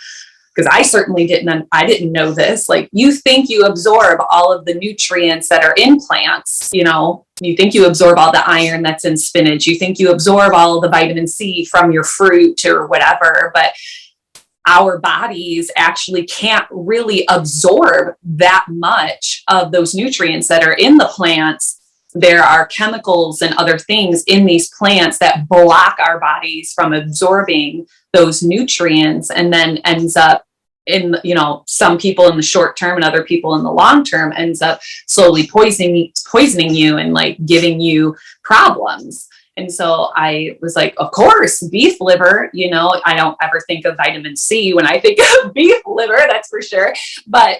because I certainly I didn't know this, like, you think you absorb all of the nutrients that are in plants, you think you absorb all the iron that's in spinach, you think you absorb all of the vitamin C from your fruit or whatever, but our bodies actually can't really absorb that much of those nutrients that are in the plants there are chemicals and other things in these plants that block our bodies from absorbing those nutrients, and then ends up in, you know, some people in the short term and other people in the long term ends up slowly poisoning you and like giving you problems. And so I was like, of course, beef liver, you know, I don't ever think of vitamin C when I think of beef liver, that's for sure. But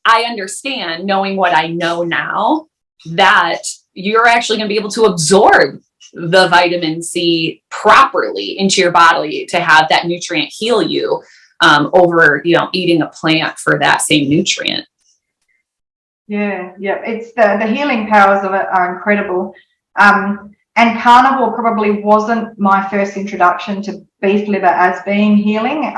I understand, knowing what I know now, that you're actually going to be able to absorb the vitamin C properly into your body to have that nutrient heal you, over, you know, eating a plant for that same nutrient. Yeah. It's the healing powers of it are incredible. And carnivore probably wasn't my first introduction to beef liver as being healing.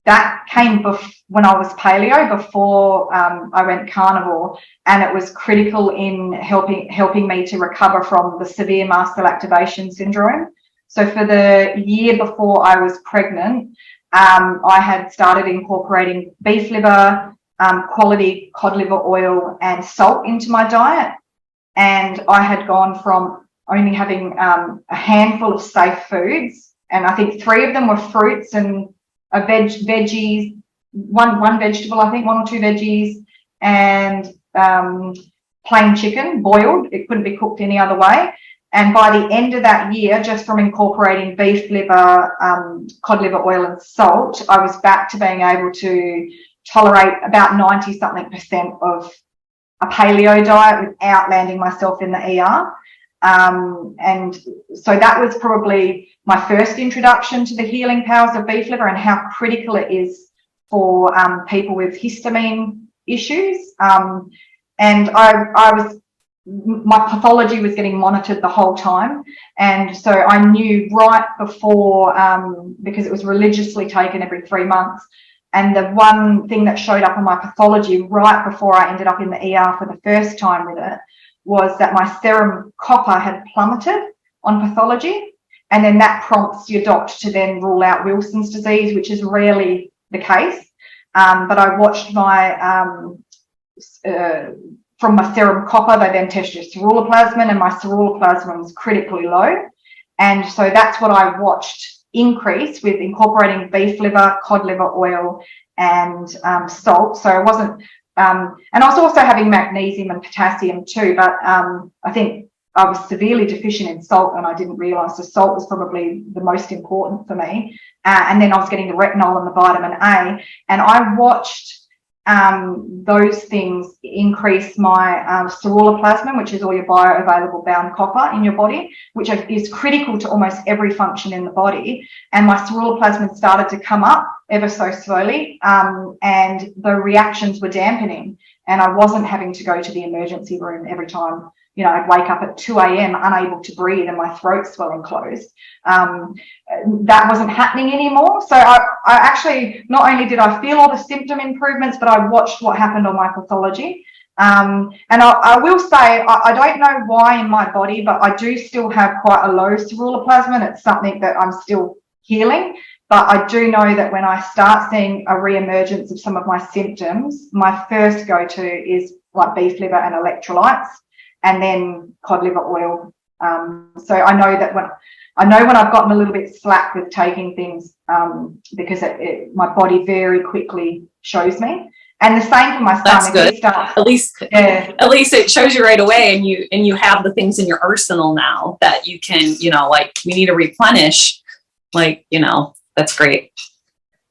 That came when I was paleo, before I went carnivore, and it was critical in helping me to recover from the severe mast cell activation syndrome. So for the year before I was pregnant, I had started incorporating beef liver, quality cod liver oil, and salt into my diet. And I had gone from only having a handful of safe foods, and I think 3 of them were fruits and a veggies, one vegetable, I think 1 or 2 veggies, and plain chicken, boiled. It couldn't be cooked any other way. And by the end of that year, just from incorporating beef liver, cod liver oil and salt, I was back to being able to tolerate about 90-something% of a paleo diet without landing myself in the ER. And so that was probably my first introduction to the healing powers of beef liver and how critical it is for people with histamine issues. And my pathology was getting monitored the whole time. And so I knew right before, because it was religiously taken every 3 months. And the one thing that showed up on my pathology right before I ended up in the ER for the first time with it was that my serum copper had plummeted on pathology. And then that prompts your doctor to then rule out Wilson's disease, which is rarely the case. But I watched from my serum copper, they then tested ceruloplasmin, and my ceruloplasmin was critically low. And so that's what I watched increase with incorporating beef liver, cod liver oil, and salt. So it wasn't, and I was also having magnesium and potassium too, but I think I was severely deficient in salt and I didn't realise. So salt was probably the most important for me. And then I was getting the retinol and the vitamin A, and I watched those things increase my ceruloplasmin, which is all your bioavailable bound copper in your body, which is critical to almost every function in the body. And my ceruloplasmin started to come up ever so slowly, and the reactions were dampening, and I wasn't having to go to the emergency room every time. You know, I'd wake up at 2 a.m. unable to breathe and my throat swelling closed. That wasn't happening anymore. So I actually, not only did I feel all the symptom improvements, but I watched what happened on my pathology. And I will say, I don't know why in my body, but I do still have quite a low ceruloplasmin. It's something that I'm still healing. But I do know that when I start seeing a re-emergence of some of my symptoms, my first go-to is like beef liver and electrolytes, and then cod liver oil. So I know that when I've gotten a little bit slack with taking things, because my body very quickly shows me. And the same for my stomach. That's good. At least it shows you right away, and you have the things in your arsenal now that you can, you know, like we need to replenish, like, you know, that's great.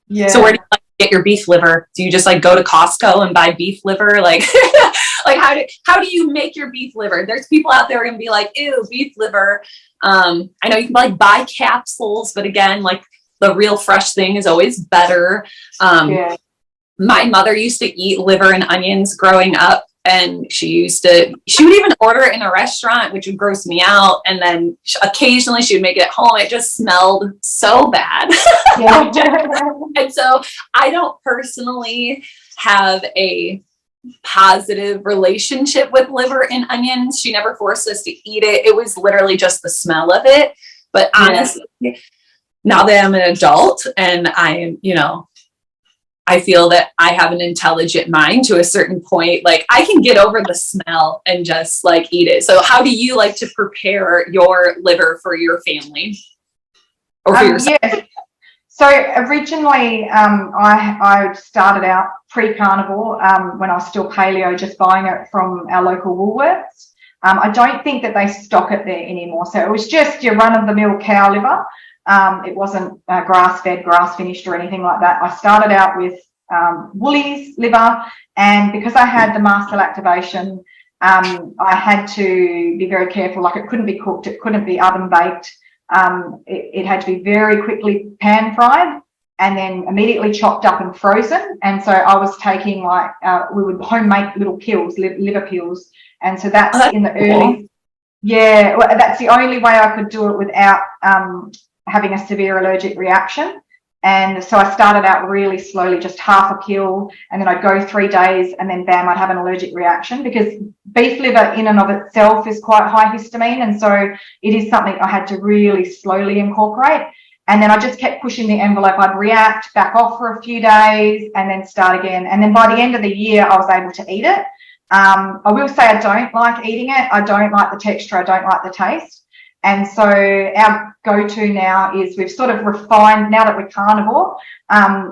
Yeah. So where do you get your beef liver? Do you just like go to Costco and buy beef liver? Like, like how do you make your beef liver? There's people out there gonna be like, ew, beef liver. I know you can like buy capsules, but again, like the real fresh thing is always better. Yeah. My mother used to eat liver and onions growing up, and she would even order it in a restaurant, which would gross me out. And then occasionally she would make it at home. It just smelled so bad. Yeah. And so I don't personally have a positive relationship with liver and onions. She never forced us to eat it. It was literally just the smell of it. But honestly, now that I'm an adult and I am, you know, I feel that I have an intelligent mind to a certain point. Like I can get over the smell and just like eat it. So how do you like to prepare your liver for your family or for yourself? Yes. So originally, I started out pre-carnivore when I was still paleo, just buying it from our local Woolworths. I don't think that they stock it there anymore. So it was just your run-of-the-mill cow liver. It wasn't grass-fed, grass-finished or anything like that. I started out with Woolies liver, and because I had the mast cell activation, I had to be very careful. Like it couldn't be cooked, it couldn't be oven baked. It had to be very quickly pan fried and then immediately chopped up and frozen. And so I was taking like we would home make little pills, liver pills, and so that's in the early. Yeah, well, that's the only way I could do it without having a severe allergic reaction. And so I started out really slowly, just half a pill, and then I'd go 3 days, and then bam, I'd have an allergic reaction, because beef liver in and of itself is quite high histamine, and so it is something I had to really slowly incorporate. And then I just kept pushing the envelope. I'd react, back off for a few days, and then start again. And then by the end of the year, I was able to eat it. I will say I don't like eating it. I don't like the texture. I don't like the taste. And so our go-to now is we've sort of refined, now that we're carnivore,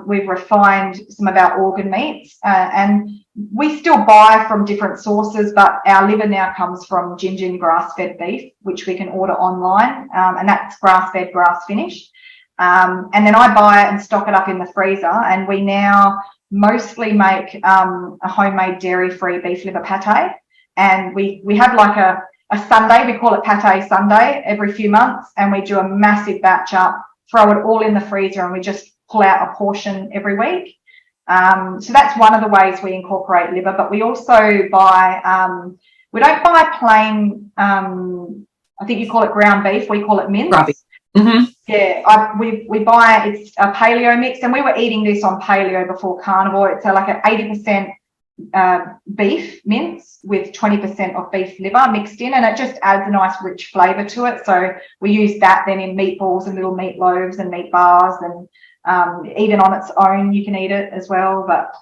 we've refined some of our organ meats, and we still buy from different sources, but our liver now comes from Gingin grass-fed beef, which we can order online, and that's grass-fed, grass-finished. And then I buy it and stock it up in the freezer, and we now mostly make a homemade dairy-free beef liver pate, and we have like a Sunday, we call it Pate Sunday, every few months, and we do a massive batch up, throw it all in the freezer, and we just pull out a portion every week. So that's one of the ways we incorporate liver, but we also buy, we don't buy plain, I think you call it ground beef, we call it mince. Mm-hmm. Yeah, we buy, it's a paleo mix, and we were eating this on paleo before carnivore. It's like an 80% beef mince with 20% of beef liver mixed in, and it just adds a nice rich flavour to it. So we use that then in meatballs and little meatloaves and meat bars, and even on its own you can eat it as well. But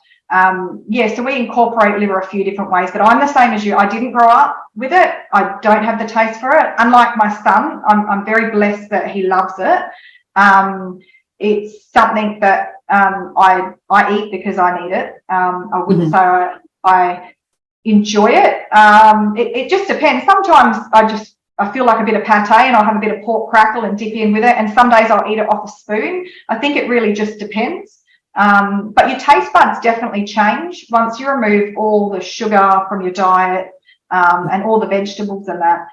yeah, so we incorporate liver a few different ways, but I'm the same as you. I didn't grow up with it. I don't have the taste for it. Unlike my son, I'm very blessed that he loves it. It's something that I eat because I need it. I wouldn't say I enjoy it. It just depends. Sometimes I feel like a bit of pate, and I'll have a bit of pork crackle and dip in with it, and some days I'll eat it off a spoon. I think it really just depends. But your taste buds definitely change once you remove all the sugar from your diet, and all the vegetables and that.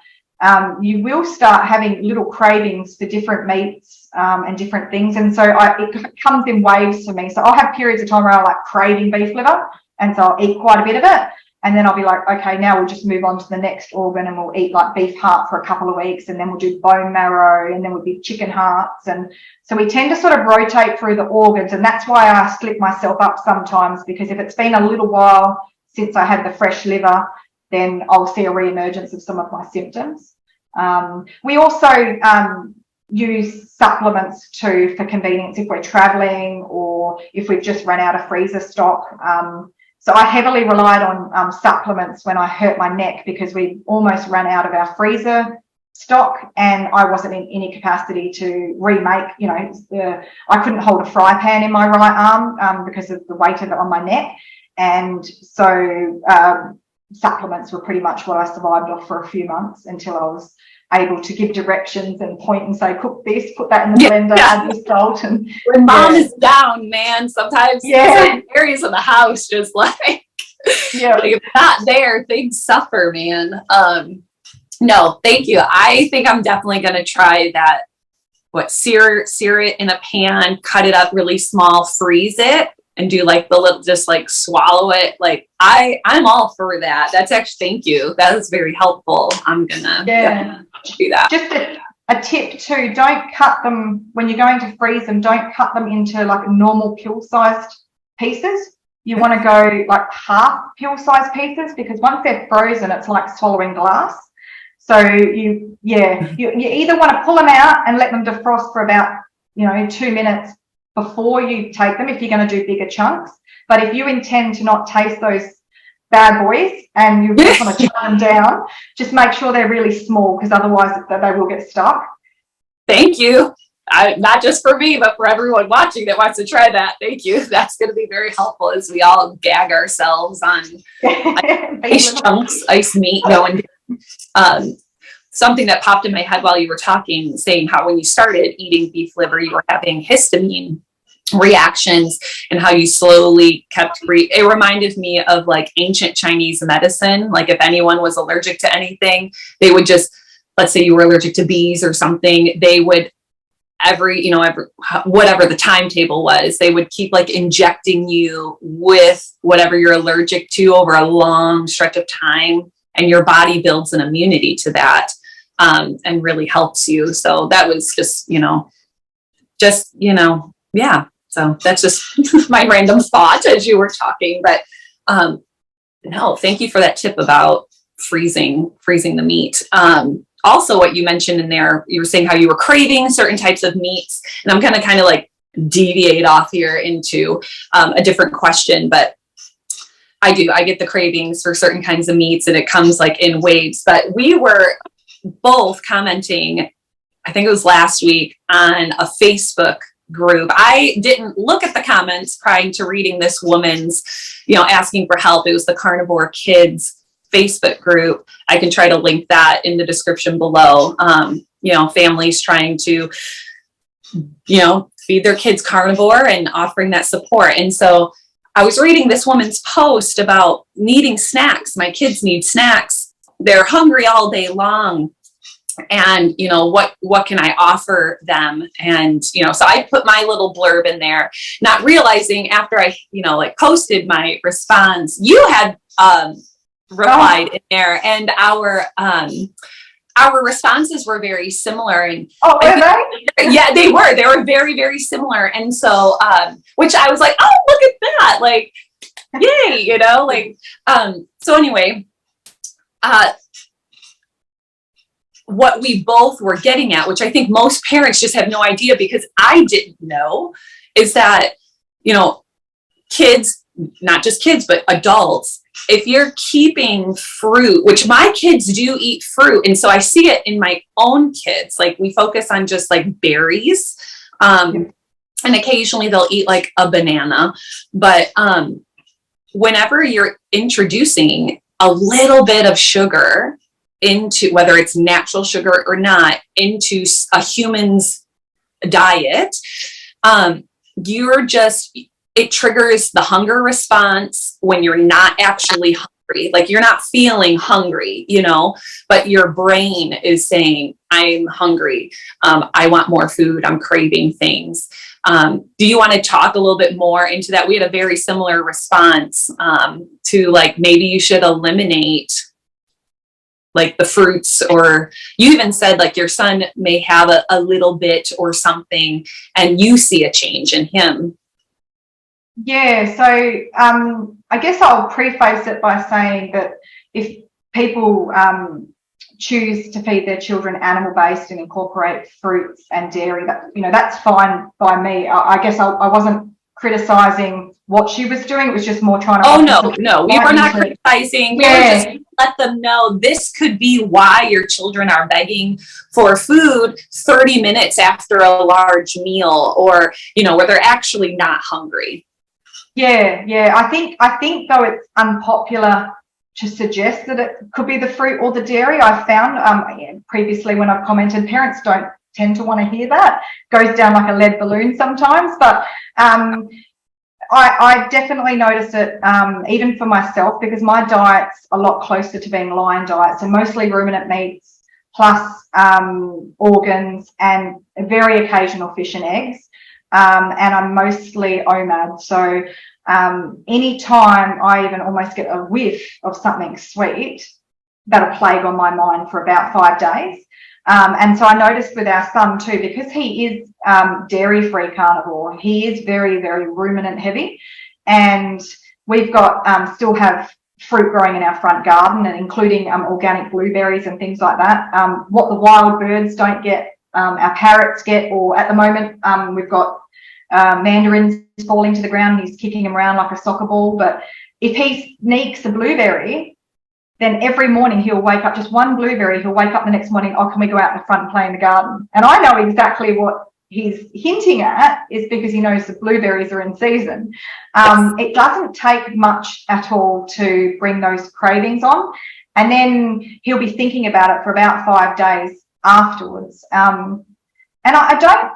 You will start having little cravings for different meats and different things, and so it comes in waves for me. So I'll have periods of time where I like craving beef liver, and so I'll eat quite a bit of it, and then I'll be like, okay, now we'll just move on to the next organ, and we'll eat like beef heart for a couple of weeks, and then we'll do bone marrow, and then we'll do chicken hearts. And so we tend to sort of rotate through the organs, and that's why I split myself up sometimes, because if it's been a little while since I had the fresh liver, then I'll see a re-emergence of some of my symptoms. We also use supplements too for convenience if we're traveling, or if we've just run out of freezer stock. So I heavily relied on supplements when I hurt my neck, because we almost ran out of our freezer stock, and I wasn't in any capacity to remake, I couldn't hold a fry pan in my right arm because of the weight of it on my neck. And so supplements were pretty much what I survived off for a few months, until I was able to give directions and point and say, cook this, put that in the blender, add the salt. And when mom is down, man, sometimes certain areas of the house just like, like if not there, things suffer, man. No, thank you. I think I'm definitely going to try that. Sear it in a pan, cut it up really small, freeze it, and do like the little, just like swallow it. Like I'm all for that. That's actually, thank you. That is very helpful. I'm gonna do that. Just a tip too, don't cut them when you're going to freeze them, don't cut them into like normal pill-sized pieces. You want to go like half pill-sized pieces, because once they're frozen, it's like swallowing glass. So you either want to pull them out and let them defrost for about 2 minutes before you take them if you're going to do bigger chunks. But if you intend to not taste those bad boys and you just want to chop them down, just make sure they're really small, because otherwise they will get stuck. Thank you. Not just for me, but for everyone watching that wants to try that. Thank you. That's going to be very helpful as we all gag ourselves on ice chunks, ice meat. Something that popped in my head while you were talking, saying how when you started eating beef liver, you were having histamine reactions and how you slowly kept it reminded me of like ancient Chinese medicine. Like if anyone was allergic to anything, they would just, let's say you were allergic to bees or something, they would every whatever the timetable was, they would keep like injecting you with whatever you're allergic to over a long stretch of time, and your body builds an immunity to that, and really helps you. So that was just yeah. So that's just my random thought as you were talking. But no, thank you for that tip about freezing the meat. Also, what you mentioned in there, you were saying how you were craving certain types of meats, and I'm going to kind of like deviate off here into a different question, but I get the cravings for certain kinds of meats, and it comes like in waves. But we were both commenting, I think it was last week, on a Facebook group. I didn't look at the comments prior to reading this woman's, asking for help. It was the Carnivore Kids Facebook group. I can try to link that in the description below. Families trying to, feed their kids carnivore and offering that support. And so I was reading this woman's post about needing snacks. My kids need snacks. They're hungry all day long. And, what can I offer them? And, so I put my little blurb in there, not realizing after I, posted my response, you had replied in there, and our responses were very similar. And were they? Yeah, they were very, very similar. And so, which I was like, oh, look at that. Like, yay, so anyway, what we both were getting at, which I think most parents just have no idea, because I didn't know, is that, kids, not just kids, but adults, if you're keeping fruit, which my kids do eat fruit. And so I see it in my own kids. Like we focus on just like berries. And occasionally they'll eat like a banana, but, whenever you're introducing a little bit of sugar into, whether it's natural sugar or not, into a human's diet, it triggers the hunger response when you're not actually hungry. Like you're not feeling hungry, but your brain is saying, I'm hungry. I want more food. I'm craving things. Do you want to talk a little bit more into that? We had a very similar response to like, maybe you should eliminate like the fruits, or you even said like your son may have a little bit or something, and you see a change in him. Yeah, so I guess I'll preface it by saying that if people choose to feed their children animal-based and incorporate fruits and dairy, that's fine by me. I guess I wasn't criticizing what she was doing. It was just more trying to... Oh, no, we were not criticizing. We were just let them know this could be why your children are begging for food 30 minutes after a large meal, or, where they're actually not hungry. Yeah. I think though it's unpopular to suggest that it could be the fruit or the dairy. I found previously when I've commented, parents don't tend to want to hear that. Goes down like a lead balloon sometimes, but I definitely notice it even for myself, because my diet's a lot closer to being lion diet, so mostly ruminant meats plus organs and a very occasional fish and eggs, and I'm mostly OMAD. So anytime I even almost get a whiff of something sweet, that'll plague on my mind for about 5 days. And so I noticed with our son too, because he is dairy-free carnivore, he is very, very ruminant heavy, and we've got still have fruit growing in our front garden, and including organic blueberries and things like that. What the wild birds don't get, our parrots get, or at the moment we've got mandarins falling to the ground, he's kicking them around like a soccer ball. But if he sneaks a blueberry, then every morning he'll wake up, just one blueberry, he'll wake up the next morning, oh, can we go out in the front and play in the garden? And I know exactly what he's hinting at is because he knows the blueberries are in season. It doesn't take much at all to bring those cravings on. And then he'll be thinking about it for about 5 days afterwards. And I don't,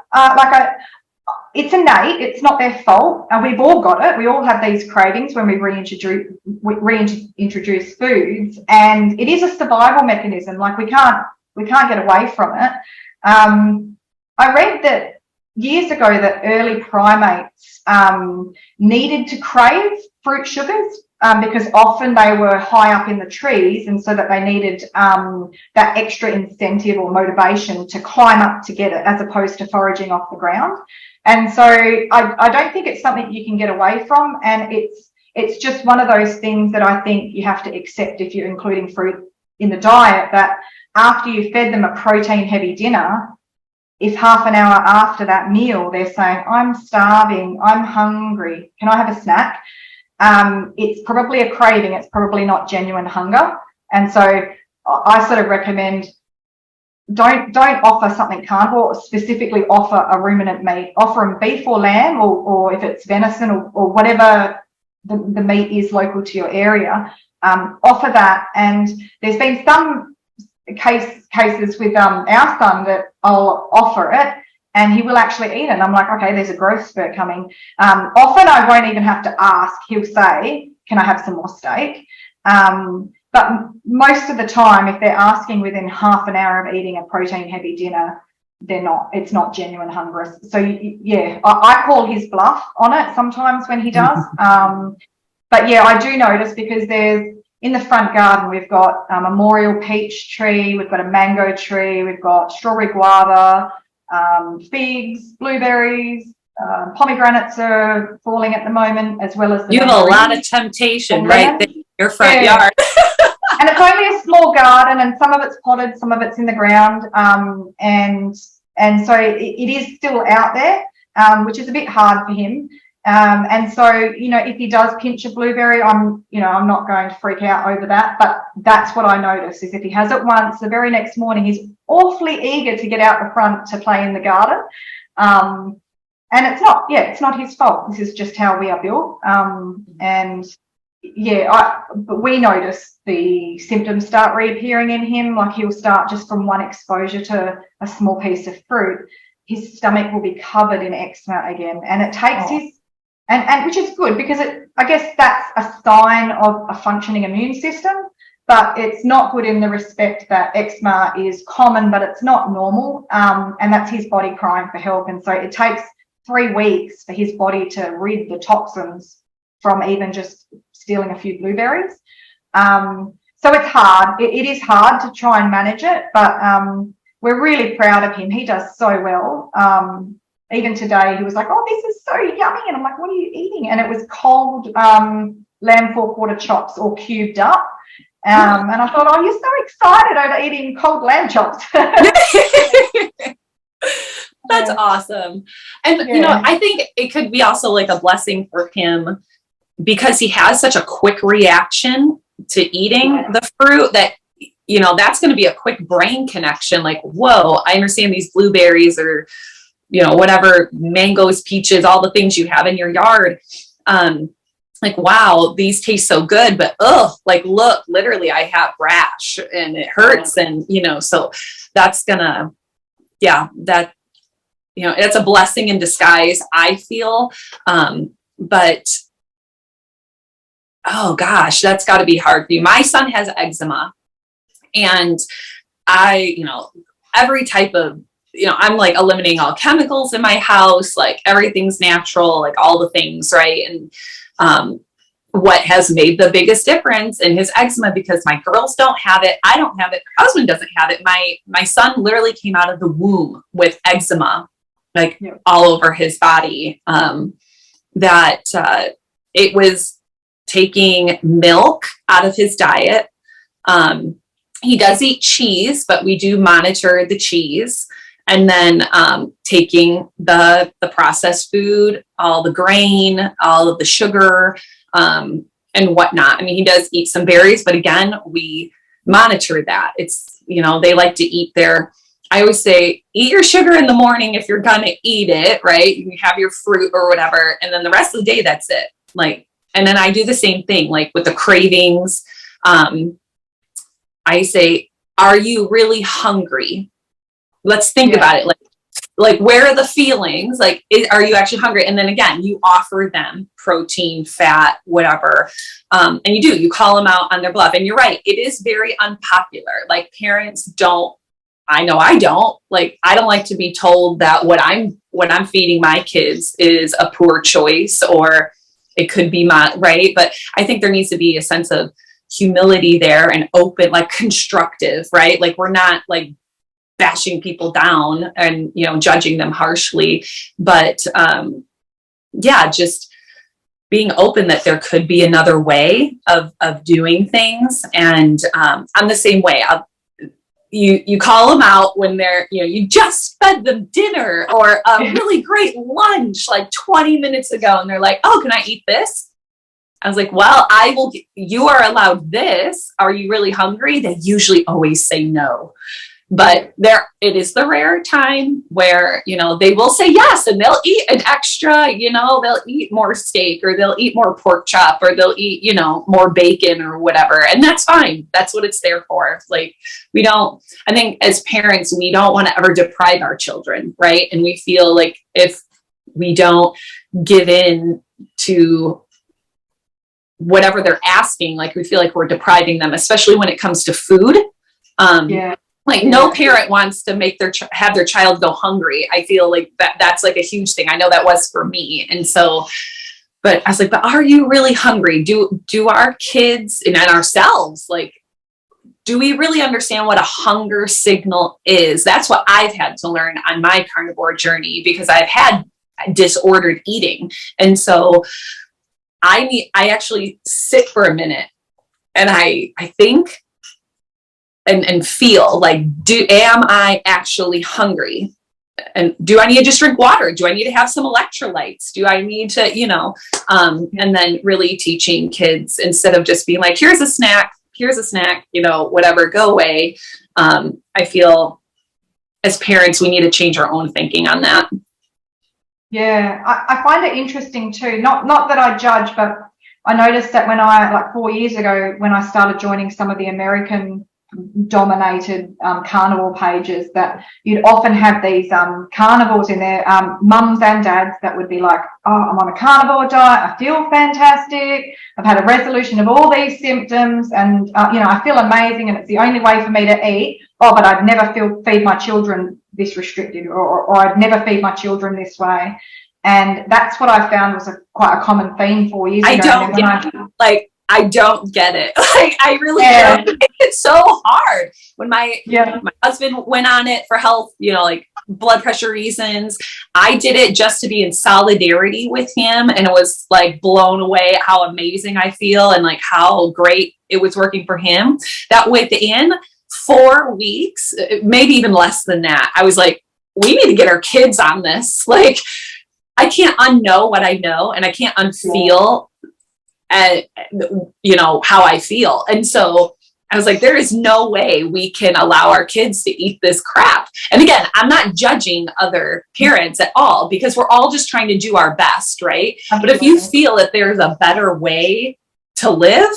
it's innate, it's not their fault. And we've all got it. We all have these cravings when we reintroduce foods. And it is a survival mechanism. Like we can't get away from it. I read that years ago that early primates needed to crave fruit sugars because often they were high up in the trees, and so that they needed that extra incentive or motivation to climb up to get it, as opposed to foraging off the ground. And so I don't think it's something you can get away from, and it's just one of those things that I think you have to accept if you're including fruit in the diet, that after you fed them a protein-heavy dinner, if half an hour after that meal they're saying, I'm starving, I'm hungry, can I have a snack? It's probably a craving, it's probably not genuine hunger. And so I sort of recommend don't offer something carnivore, specifically offer a ruminant meat. Offer them beef or lamb, or if it's venison or whatever the meat is local to your area, offer that. And there's been some cases with our son that I'll offer it and he will actually eat it. And I'm like, okay, there's a growth spurt coming. Often I won't even have to ask. He'll say, can I have some more steak? But most of the time, if they're asking within half an hour of eating a protein-heavy dinner, it's not genuine hunger. So, yeah, I call his bluff on it sometimes when he does. But, yeah, I do notice because in the front garden, we've got a memorial peach tree, we've got a mango tree, we've got strawberry guava, figs, blueberries, pomegranates are falling at the moment, as well as the You have a lot of temptation right there in your front yard. And it's only a small garden, and some of it's potted, some of it's in the ground, and so it is still out there, which is a bit hard for him. And so, if he does pinch a blueberry, I'm not going to freak out over that. But that's what I notice is if he has it once, the very next morning he's awfully eager to get out the front to play in the garden. And it's not his fault. This is just how we are built. But we notice the symptoms start reappearing in him. Like he'll start just from one exposure to a small piece of fruit. His stomach will be covered in eczema again, and it takes and which is good because I guess that's a sign of a functioning immune system, but it's not good in the respect that eczema is common, but it's not normal, and that's his body crying for help. And so it takes 3 weeks for his body to rid the toxins from even just stealing a few blueberries. So it's hard. It is hard to try and manage it, but we're really proud of him. He does so well. Even today, he was like, oh, this is so yummy. And I'm like, what are you eating? And it was cold lamb fork quarter chops all cubed up. And I thought, oh, you're so excited over eating cold lamb chops. That's awesome. And, I think it could be also like a blessing for him because he has such a quick reaction to eating the fruit that, that's going to be a quick brain connection. Like, whoa, I understand these blueberries or, whatever, mangoes, peaches, all the things you have in your yard. Like, wow, these taste so good, but look, literally I have rash and it hurts. And, so that's gonna, it's a blessing in disguise, I feel. But oh gosh, that's gotta be hard for you. My son has eczema and every type of, I'm like eliminating all chemicals in my house, like everything's natural, like all the things, right? And what has made the biggest difference in his eczema, because my girls don't have it, I don't have it, my husband doesn't have it. My son literally came out of the womb with eczema, like all over his body. It was taking milk out of his diet. He does eat cheese, but we do monitor the cheese. And then taking the processed food, all the grain, all of the sugar, and whatnot. I mean, he does eat some berries, but again, we monitor that. It's, you know, they like to eat I always say, eat your sugar in the morning if you're gonna eat it, right? You have your fruit or whatever, and then the rest of the day, that's it. Like, and then I do the same thing, like with the cravings. I say, are you really hungry? Let's think about it. Like where are the feelings? Like, are you actually hungry? And then again, you offer them protein, fat, whatever. And you call them out on their bluff. And you're right. It is very unpopular. Like, parents don't, I know I don't like to be told that what I'm feeding my kids is a poor choice, or it could be right. But I think there needs to be a sense of humility there, and open, like constructive, right? Like, we're not like bashing people down and, you know, judging them harshly, but just being open that there could be another way of doing things. And I'm the same way. You call them out when they're, you know, you just fed them dinner or a really great lunch like 20 minutes ago, and they're like, oh, can I eat this? I was like, well, you are allowed this. Are you really hungry? They usually always say no. But it is the rare time where, you know, they will say yes, and they'll eat an extra, you know, they'll eat more steak, or they'll eat more pork chop, or they'll eat, you know, more bacon or whatever. And that's fine. That's what it's there for. Like, I think as parents, we don't want to ever deprive our children, right? And we feel like if we don't give in to whatever they're asking, like, we feel like we're depriving them, especially when it comes to food. No parent wants to have their child go hungry. I feel like that's like a huge thing. I know that was for me. And so, but I was like, but are you really hungry? Do our kids and ourselves, like, do we really understand what a hunger signal is? That's what I've had to learn on my carnivore journey, because I've had disordered eating. And so I actually sit for a minute, and I think and feel like, am I actually hungry? And do I need to just drink water? Do I need to have some electrolytes? Do I need to, you know, and then really teaching kids, instead of just being like, here's a snack, you know, whatever, go away. I feel as parents, we need to change our own thinking on that. Yeah, I find it interesting too. Not that I judge, but I noticed that when like 4 years ago, when I started joining some of the American dominated carnivore pages, that you'd often have these carnivores in there, mums and dads, that would be like, oh, I'm on a carnivore diet, I feel fantastic, I've had a resolution of all these symptoms, and you know, I feel amazing, and it's the only way for me to eat. Oh, but I'd never feed my children this restricted, or I'd never feed my children this way. And that's what I found was quite a common theme 4 years ago. I don't get it. Like, I really don't. It's so hard. When my husband went on it for health, you know, like blood pressure reasons, I did it just to be in solidarity with him. And it was like blown away how amazing I feel, and like how great it was working for him. That within 4 weeks, maybe even less than that, I was like, we need to get our kids on this. Like, I can't unknow what I know, and I can't unfeel you know, how I feel. And so I was like, there is no way we can allow our kids to eat this crap. And again, I'm not judging other parents at all, because we're all just trying to do our best, right? But if you feel that there's a better way to live,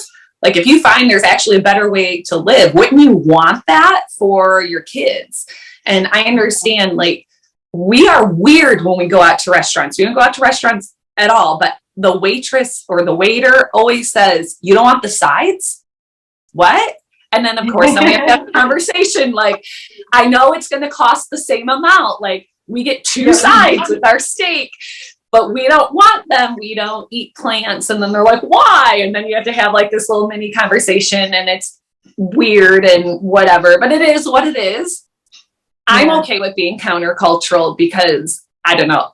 like if you find there's actually a better way to live, wouldn't you want that for your kids? And I understand, like, we are weird when we go out to restaurants. We don't go out to restaurants at all, but the waitress or the waiter always says, you don't want the sides? What? And then, of course, then we have to have a conversation. Like, I know it's going to cost the same amount. Like, we get 2 sides with our steak, but we don't want them. We don't eat plants. And then they're like, why? And then you have to have like this little mini conversation, and it's weird and whatever, but it is what it is. I'm okay with being countercultural, because I don't know,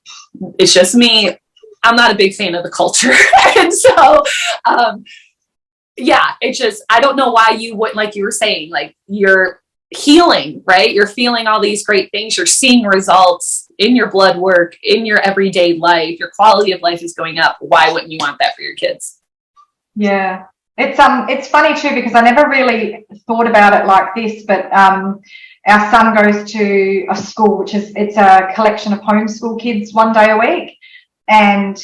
it's just me. I'm not a big fan of the culture. And so, it's just, I don't know why you wouldn't, like you were saying, like, healing, right? You're feeling all these great things. You're seeing results in your blood work, in your everyday life. Your quality of life is going up. Why wouldn't you want that for your kids? Yeah. It's funny too, because I never really thought about it like this, but our son goes to a school it's a collection of homeschool kids 1 day a week, and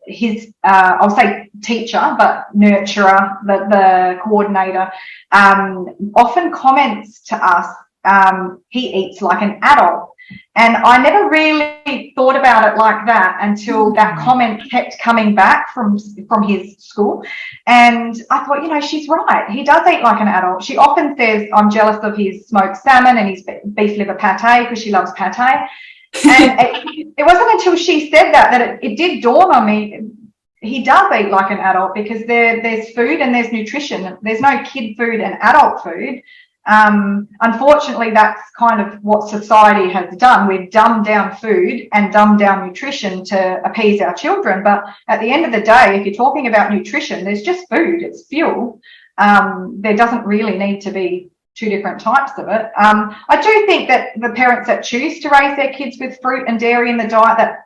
his I'll say teacher, but nurturer, the coordinator, often comments to us, he eats like an adult. And I never really thought about it like that until that comment kept coming back from his school. And I thought, she's right. He does eat like an adult. She often says, I'm jealous of his smoked salmon and his beef liver pate, because she loves pate. And it wasn't until she said that it did dawn on me. He does eat like an adult, because there's food and there's nutrition. There's no kid food and adult food. Unfortunately, that's kind of what society has done. We've dumbed down food and dumbed down nutrition to appease our children. But at the end of the day, if you're talking about nutrition, there's just food, it's fuel. There doesn't really need to be two different types of it. I do think that the parents that choose to raise their kids with fruit and dairy in the diet,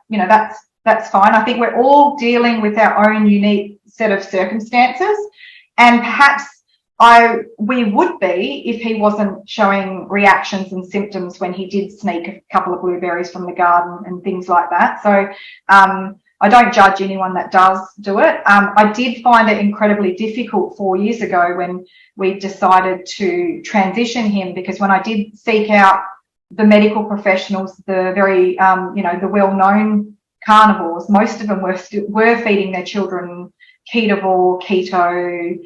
that's fine. I think we're all dealing with our own unique set of circumstances, and perhaps we would be if he wasn't showing reactions and symptoms when he did sneak a couple of blueberries from the garden and things like that. So I don't judge anyone that does do it. I did find it incredibly difficult 4 years ago when we decided to transition him, because when I did seek out the medical professionals, the very, the well-known carnivores, most of them were feeding their children ketovore, keto,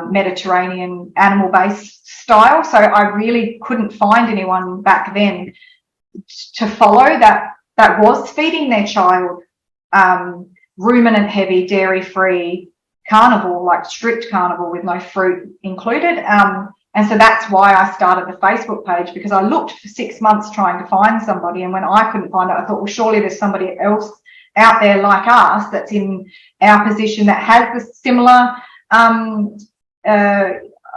Mediterranean animal-based style. So I really couldn't find anyone back then to follow that was feeding their child ruminant heavy, dairy-free carnivore, like strict carnivore with no fruit included. And so that's why I started the Facebook page, because I looked for 6 months trying to find somebody, and when I couldn't find it, I thought, well, surely there's somebody else out there like us that's in our position that has the similar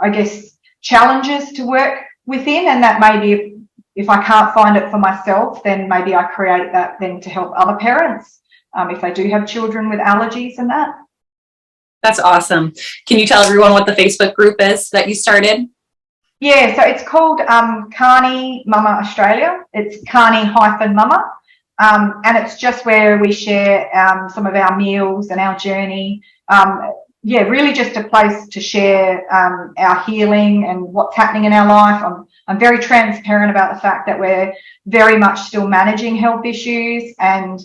I guess challenges to work within, and that maybe if I can't find it for myself, then maybe I create that then to help other parents if they do have children with allergies and that. That's awesome. Can you tell everyone what the Facebook group is that you started? Yeah, so it's called Carni Mama Australia. It's Carni-Mama. And it's just where we share some of our meals and our journey. Really just a place to share our healing and what's happening in our life. I'm very transparent about the fact that we're very much still managing health issues. And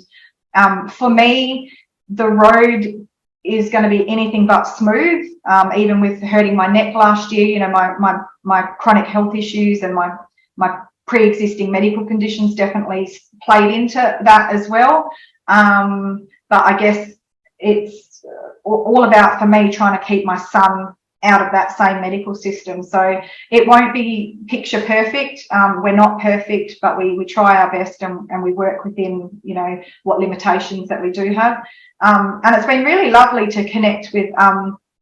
for me, the road is going to be anything but smooth. Even with hurting my neck last year, my chronic health issues and my pre-existing medical conditions definitely played into that as well. But I guess it's all about, for me, trying to keep my son out of that same medical system. So it won't be picture perfect. We're not perfect, but we try our best and we work within, what limitations that we do have. And it's been really lovely to connect with,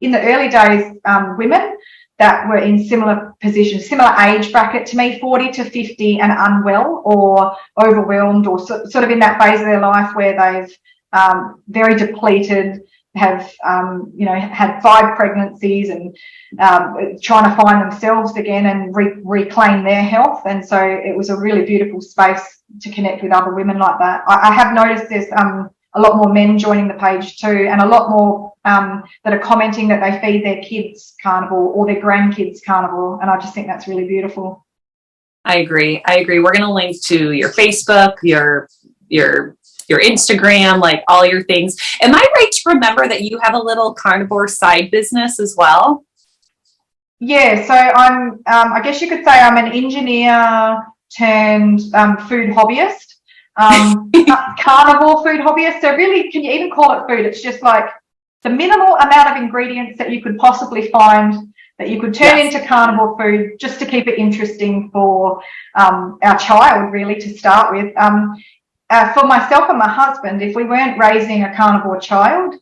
in the early days, women that were in similar positions, similar age bracket to me, 40 to 50, and unwell or overwhelmed, or sort of in that phase of their life where they've very depleted, have had 5 pregnancies and trying to find themselves again and reclaim their health. And so it was a really beautiful space to connect with other women like that. I have noticed there's a lot more men joining the page too, and a lot more that are commenting that they feed their kids carnivore or their grandkids carnivore, and I just think that's really beautiful. I agree. We're going to link to your Facebook, your Instagram, like all your things. Am I right to remember that you have a little carnivore side business as well? Yeah, so I'm, I guess you could say I'm an engineer turned food hobbyist, carnivore food hobbyist. So really, can you even call it food? It's just like the minimal amount of ingredients that you could possibly find that you could turn into carnivore food, just to keep it interesting for our child, really, to start with. For myself and my husband, if we weren't raising a carnivore child,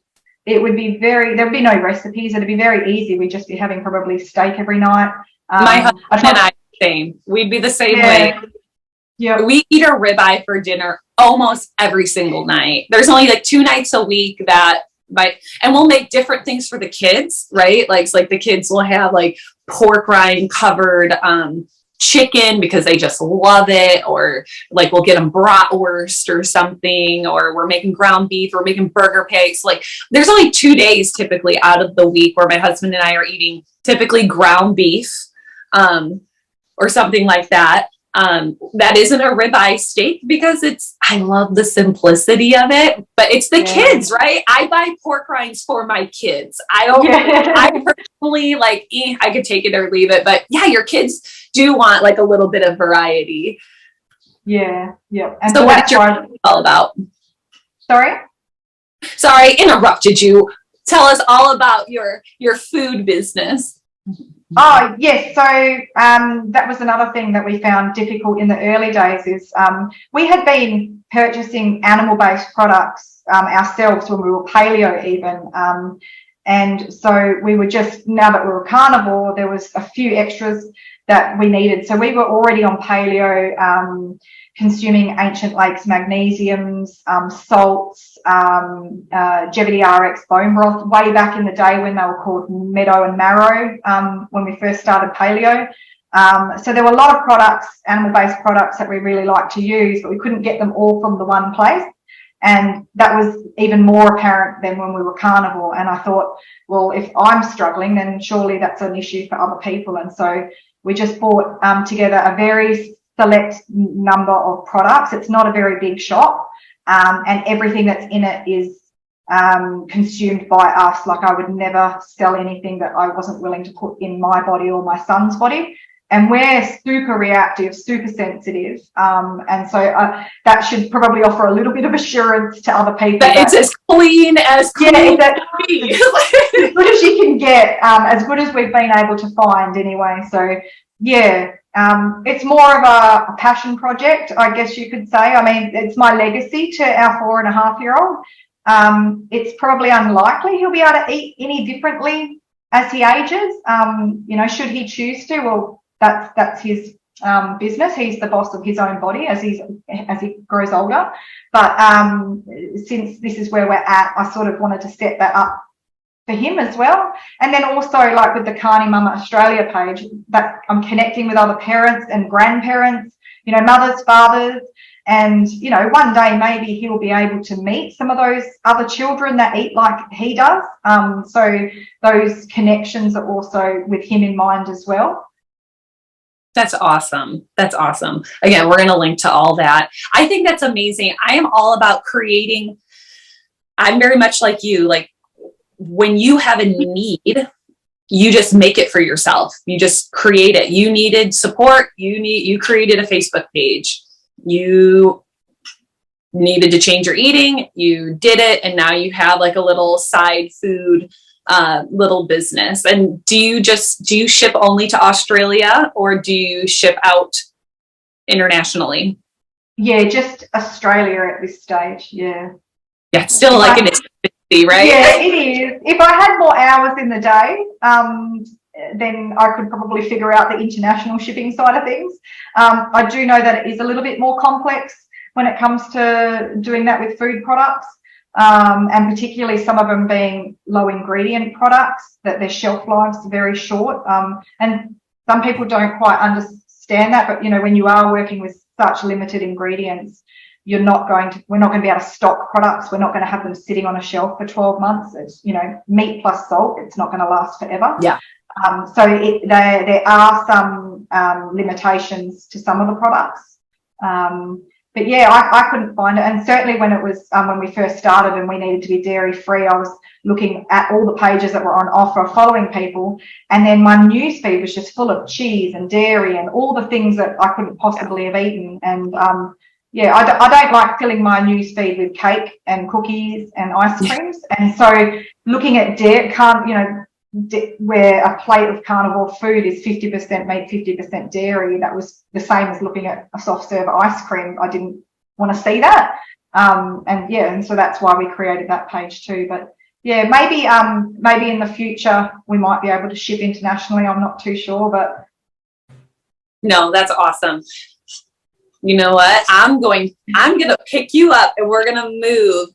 it would be there'd be no recipes. It'd be very easy. We'd just be having probably steak every night. My husband and I same. We'd be the same Yeah. way. Yeah. We eat a ribeye for dinner almost every single night. There's only like 2 nights a week that and we'll make different things for the kids, right? Like, it's like the kids will have like pork rind covered chicken because they just love it, or like we'll get them bratwurst or something, or we're making ground beef, or we're making burger patties. Like, there's only 2 days typically out of the week where my husband and I are eating typically ground beef or something like that. That isn't a ribeye steak because I love the simplicity of it, but it's the kids, right? I buy pork rinds for my kids. I personally like, I could take it or leave it, but yeah, your kids do want like a little bit of variety. Yeah. Yeah. And so what's your all about? Sorry, interrupted you. Tell us all about your food business. Oh, yes. So that was another thing that we found difficult in the early days is we had been purchasing animal-based products ourselves when we were paleo even. And so we were just, now that we were carnivore, there was a few extras that we needed. So we were already on paleo, consuming ancient lakes magnesiums, salts, Jevity RX bone broth way back in the day when they were called Meadow and Marrow, when we first started paleo. So there were a lot of products, animal-based products that we really liked to use, but we couldn't get them all from the one place. And that was even more apparent than when we were carnivore. And I thought, well, if I'm struggling, then surely that's an issue for other people. And so we just bought together a very select number of products. It's not a very big shop, and everything that's in it is consumed by us. Like, I would never sell anything that I wasn't willing to put in my body or my son's body. And we're super reactive, super sensitive. And so that should probably offer a little bit of assurance to other people. That it's as clean as clean. Yeah, as good as you can get, as good as we've been able to find anyway. So, yeah, it's more of a passion project, I guess you could say. I mean, it's my legacy to our 4.5-year-old. It's probably unlikely he'll be able to eat any differently as he ages. You know, should he choose to, well, that's his business. He's the boss of his own body as he grows older. But since this is where we're at, I sort of wanted to set that up for him as well. And then also, like with the Carnivore Mama Australia page, that I'm connecting with other parents and grandparents, you know, mothers, fathers, and, you know, one day maybe he'll be able to meet some of those other children that eat like he does. So those connections are also with him in mind as well. That's awesome. That's awesome. Again, we're going to link to all that. I think that's amazing. I am all about creating. I'm very much like you. Like, when you have a need, you just make it for yourself. You just create it. You needed support. You created a Facebook page. You needed to change your eating. You did it. And now you have like a little side food little business. And do you ship only to Australia, or do you ship out internationally? Yeah, just Australia at this stage. Yeah. Yeah, it's still like an intimacy, right? Yeah, it is. If I had more hours in the day, then I could probably figure out the international shipping side of things. I do know that it is a little bit more complex when it comes to doing that with food products. And particularly some of them being low ingredient products, that their shelf lives are very short. And some people don't quite understand that, but, you know, when you are working with such limited ingredients, we're not going to be able to stock products. We're not going to have them sitting on a shelf for 12 months. It's, you know, meat plus salt. It's not going to last forever. Yeah. So there are some limitations to some of the products. But yeah, I couldn't find it. And certainly when it was, when we first started and we needed to be dairy free, I was looking at all the pages that were on offer, following people. And then my newsfeed was just full of cheese and dairy and all the things that I couldn't possibly have eaten. And yeah, I don't like filling my newsfeed with cake and cookies and ice creams. And so looking at dairy, where a plate of carnivore food is 50% meat, 50% dairy, that was the same as looking at a soft serve ice cream. I didn't want to see that. And so that's why we created that page too. But yeah, maybe in the future we might be able to ship internationally. I'm not too sure, but No, that's awesome. You know what? I'm gonna pick you up and we're gonna move.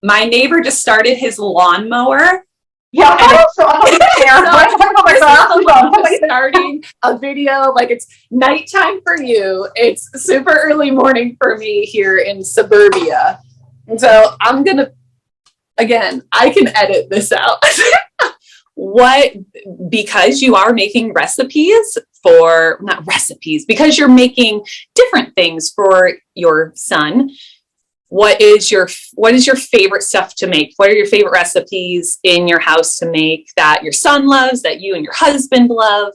My neighbor just started his lawnmower. Yeah, starting a video like it's nighttime for you. It's super early morning for me here in suburbia. And so I'm gonna, again, I can edit this out. Because you are making recipes not recipes, because you're making different things for your son. What is your favorite stuff to make? What are your favorite recipes in your house to make that your son loves, that you and your husband love,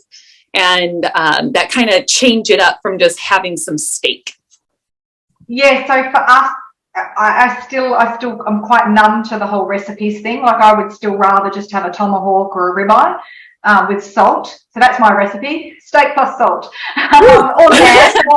and that kind of change it up from just having some steak? Yeah, so for us, I'm quite numb to the whole recipes thing. Like I would still rather just have a tomahawk or a ribeye with salt. So that's my recipe: steak plus salt, or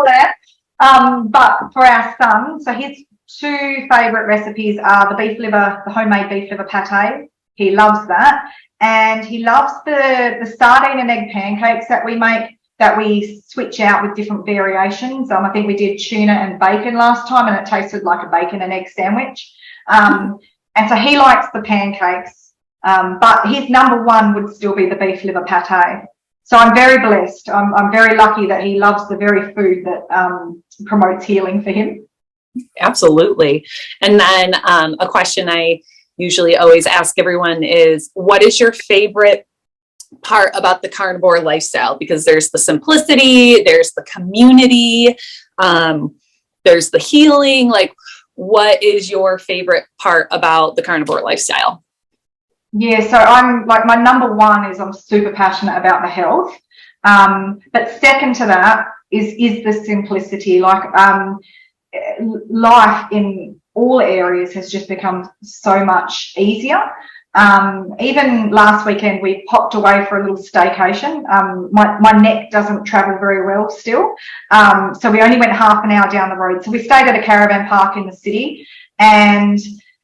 that. But for our son, so his two favourite recipes are the homemade beef liver pate. He loves that, and he loves the sardine and egg pancakes that we make, that we switch out with different variations. I think we did tuna and bacon last time, and it tasted like a bacon and egg sandwich. And so he likes the pancakes, but his number one would still be the beef liver pate. So I'm very blessed. I'm very lucky that he loves the very food that promotes healing for him. Absolutely. And then a question I usually always ask everyone is, what is your favorite part about the carnivore lifestyle? Because there's the simplicity, there's the community, there's the healing. Like, what is your favorite part about the carnivore lifestyle? Yeah, so I'm like, my number one is I'm super passionate about the health. But second to that is the simplicity. Like, life in all areas has just become so much easier. Even last weekend, we popped away for a little staycation. My neck doesn't travel very well still. So we only went half an hour down the road. So we stayed at a caravan park in the city, and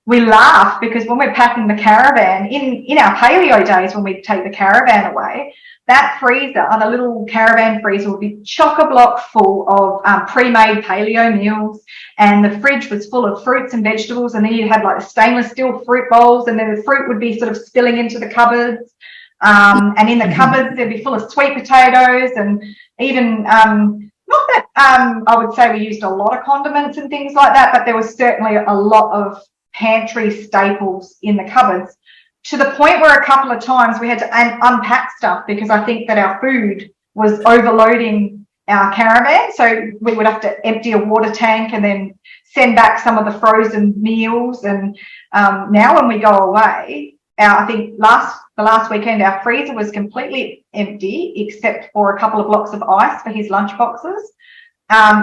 we laugh because when we're packing the caravan, in our paleo days, when we take the caravan away, that freezer, the little caravan freezer, would be chock-a-block full of pre-made paleo meals, and the fridge was full of fruits and vegetables, and then you had like the stainless steel fruit bowls, and then the fruit would be sort of spilling into the cupboards, and in the cupboards there'd be full of sweet potatoes, and even not that I would say we used a lot of condiments and things like that, but there was certainly a lot of pantry staples in the cupboards, to the point where a couple of times we had to unpack stuff because I think that our food was overloading our caravan. So we would have to empty a water tank and then send back some of the frozen meals. And now when we go away, I think the last weekend, our freezer was completely empty except for a couple of blocks of ice for his lunch boxes.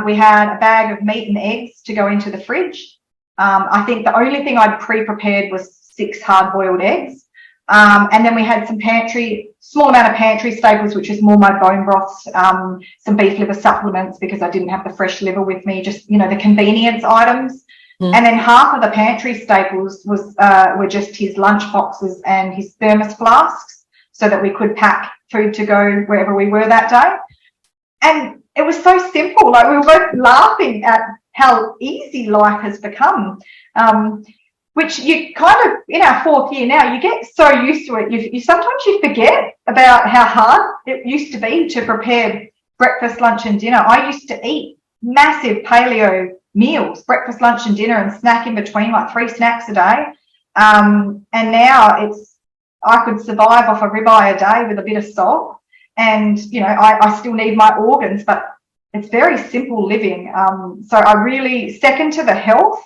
We had a bag of meat and eggs to go into the fridge. I think the only thing I'd pre-prepared was 6 hard-boiled eggs. And then we had some small amount of pantry staples, which is more my bone broths, some beef liver supplements because I didn't have the fresh liver with me, just, the convenience items. And then half of the pantry staples were just his lunch boxes and his thermos flasks, so that we could pack food to go wherever we were that day. And it was so simple. Like, we were both laughing at how easy life has become. Which you kind of, in our 4th year now, you get so used to it. You sometimes you forget about how hard it used to be to prepare breakfast, lunch and dinner. I used to eat massive paleo meals, breakfast, lunch and dinner, and snack in between, like 3 snacks a day. And now I could survive off a ribeye a day with a bit of salt. And, I still need my organs, but it's very simple living. So I really, second to the health,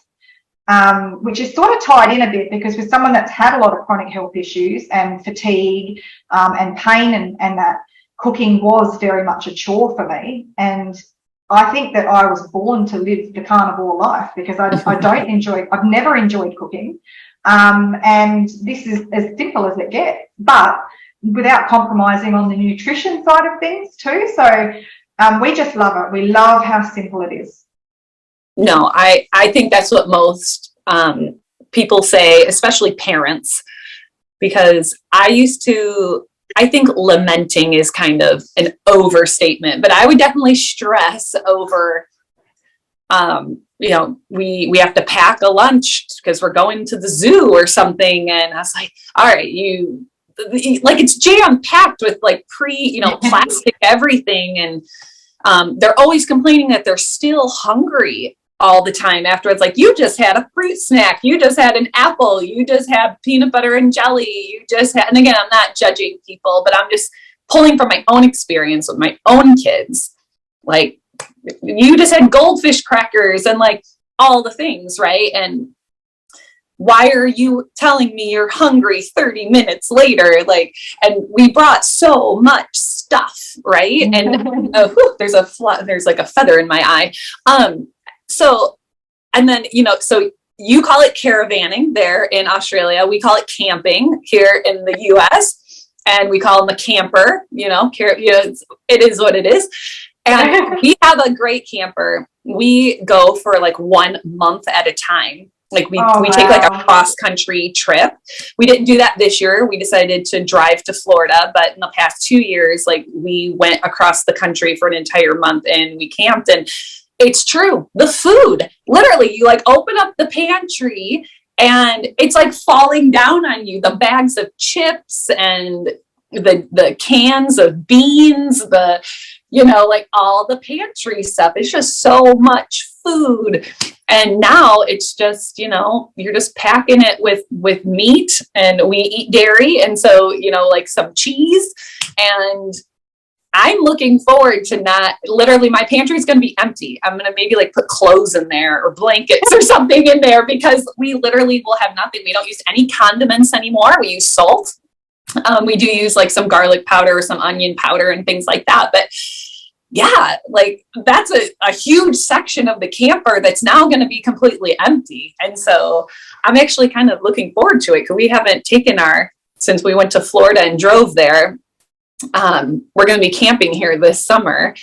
which is sort of tied in a bit, because with someone that's had a lot of chronic health issues and fatigue and pain and that, cooking was very much a chore for me. And I think that I was born to live the carnivore life because I've never enjoyed cooking. And this is as simple as it gets, but without compromising on the nutrition side of things too. So we just love it. We love how simple it is. No, I think that's what most people say, especially parents, because I used to I think lamenting is kind of an overstatement, but I would definitely stress over, you know, we have to pack a lunch because we're going to the zoo or something. And I was like, all right, like it's jam packed with like you know, plastic everything. And they're always complaining that they're still hungry all the time afterwards. Like, you just had a fruit snack, you just had an apple, you just had peanut butter and jelly, you just had, and again, I'm not judging people, but I'm just pulling from my own experience with my own kids. Like, you just had goldfish crackers and like all the things, right? And why are you telling me you're hungry 30 minutes later? Like, and we brought so much stuff, right? And there's like a feather in my eye. So, and then, you know, so you call it caravanning there in Australia. We call it camping here in the US, and we call them a camper, you know, it is what it is. And we have a great camper. We go for like 1 month at a time. Like we take like a cross country trip. We didn't do that this year. We decided to drive to Florida, but in the past 2 years, like we went across the country for an entire month and we camped. And it's true. The food, literally, you like open up the pantry and it's like falling down on you. The bags of chips and the cans of beans, you know, like all the pantry stuff. It's just so much food. And now it's just, you know, you're just packing it with meat, and we eat dairy. And so, you know, like some cheese. And I'm looking forward to not, literally my pantry is going to be empty. I'm going to maybe like put clothes in there or blankets or something in there, because we literally will have nothing. We don't use any condiments anymore. We use salt. We do use like some garlic powder, some onion powder and things like that. But yeah, like that's a huge section of the camper that's now going to be completely empty. And so I'm actually kind of looking forward to it, because we haven't taken since we went to Florida and drove there. We're going to be camping here this summer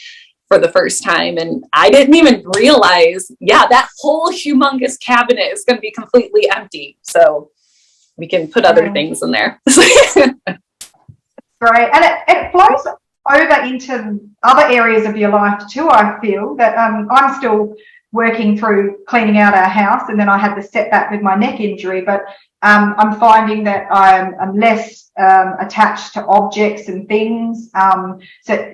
for the first time. And I didn't even realize, that whole humongous cabinet is going to be completely empty. So we can put other things in there. Great. And it flows over into other areas of your life too. I feel that I'm still working through cleaning out our house, and then I had the setback with my neck injury, but I'm finding that I'm less attached to objects and things. So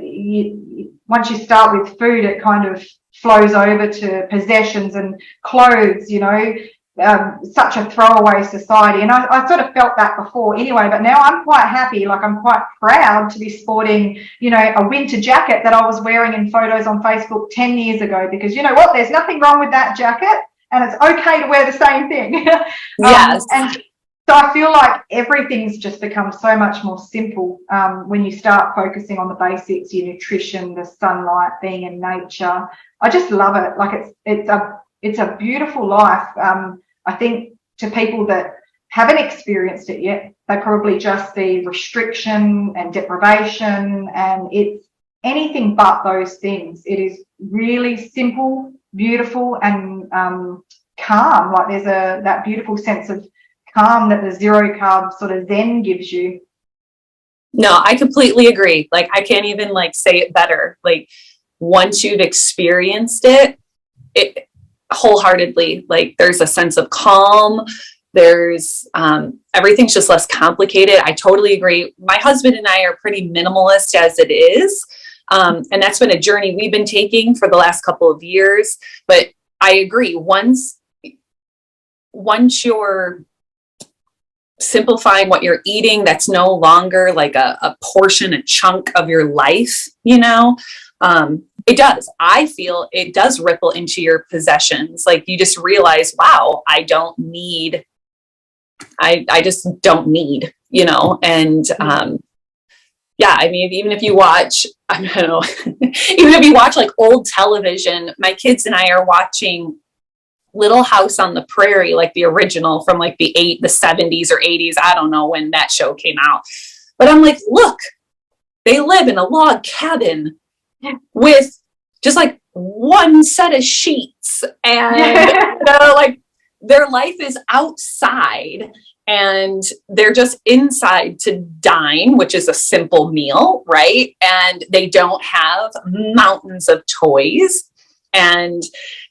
once you start with food, it kind of flows over to possessions and clothes, you know. Such a throwaway society, and I sort of felt that before anyway, but now I'm quite happy. Like, I'm quite proud to be sporting, you know, a winter jacket that I was wearing in photos on Facebook 10 years ago, because you know what, there's nothing wrong with that jacket, and it's okay to wear the same thing. Yes. And so I feel like everything's just become so much more simple when you start focusing on the basics, your nutrition, the sunlight, being in nature. I just love it. Like, it's a beautiful life. I think to people that haven't experienced it yet, they probably just see restriction and deprivation, and it's anything but those things. It is really simple, beautiful, and calm. Like, there's that beautiful sense of calm that the zero carb sort of Zen gives you. No, I completely agree. Like, I can't even like say it better. Like, once you've experienced it wholeheartedly, like, there's a sense of calm. There's everything's just less complicated. I totally agree. My husband and I are pretty minimalist as it is. And that's been a journey we've been taking for the last couple of years. But I agree. Once you're simplifying what you're eating, that's no longer like a portion, a chunk of your life, you know. I feel it does ripple into your possessions. Like, you just realize, wow, I just don't need, you know. And I mean, even if you watch, I don't know, even if you watch like old television, my kids and I are watching Little House on the Prairie, like the original from like the 70s or 80s. I don't know when that show came out, but I'm like, look, they live in a log cabin with just like one set of sheets and like their life is outside and they're just inside to dine, which is a simple meal, right? And they don't have mountains of toys, and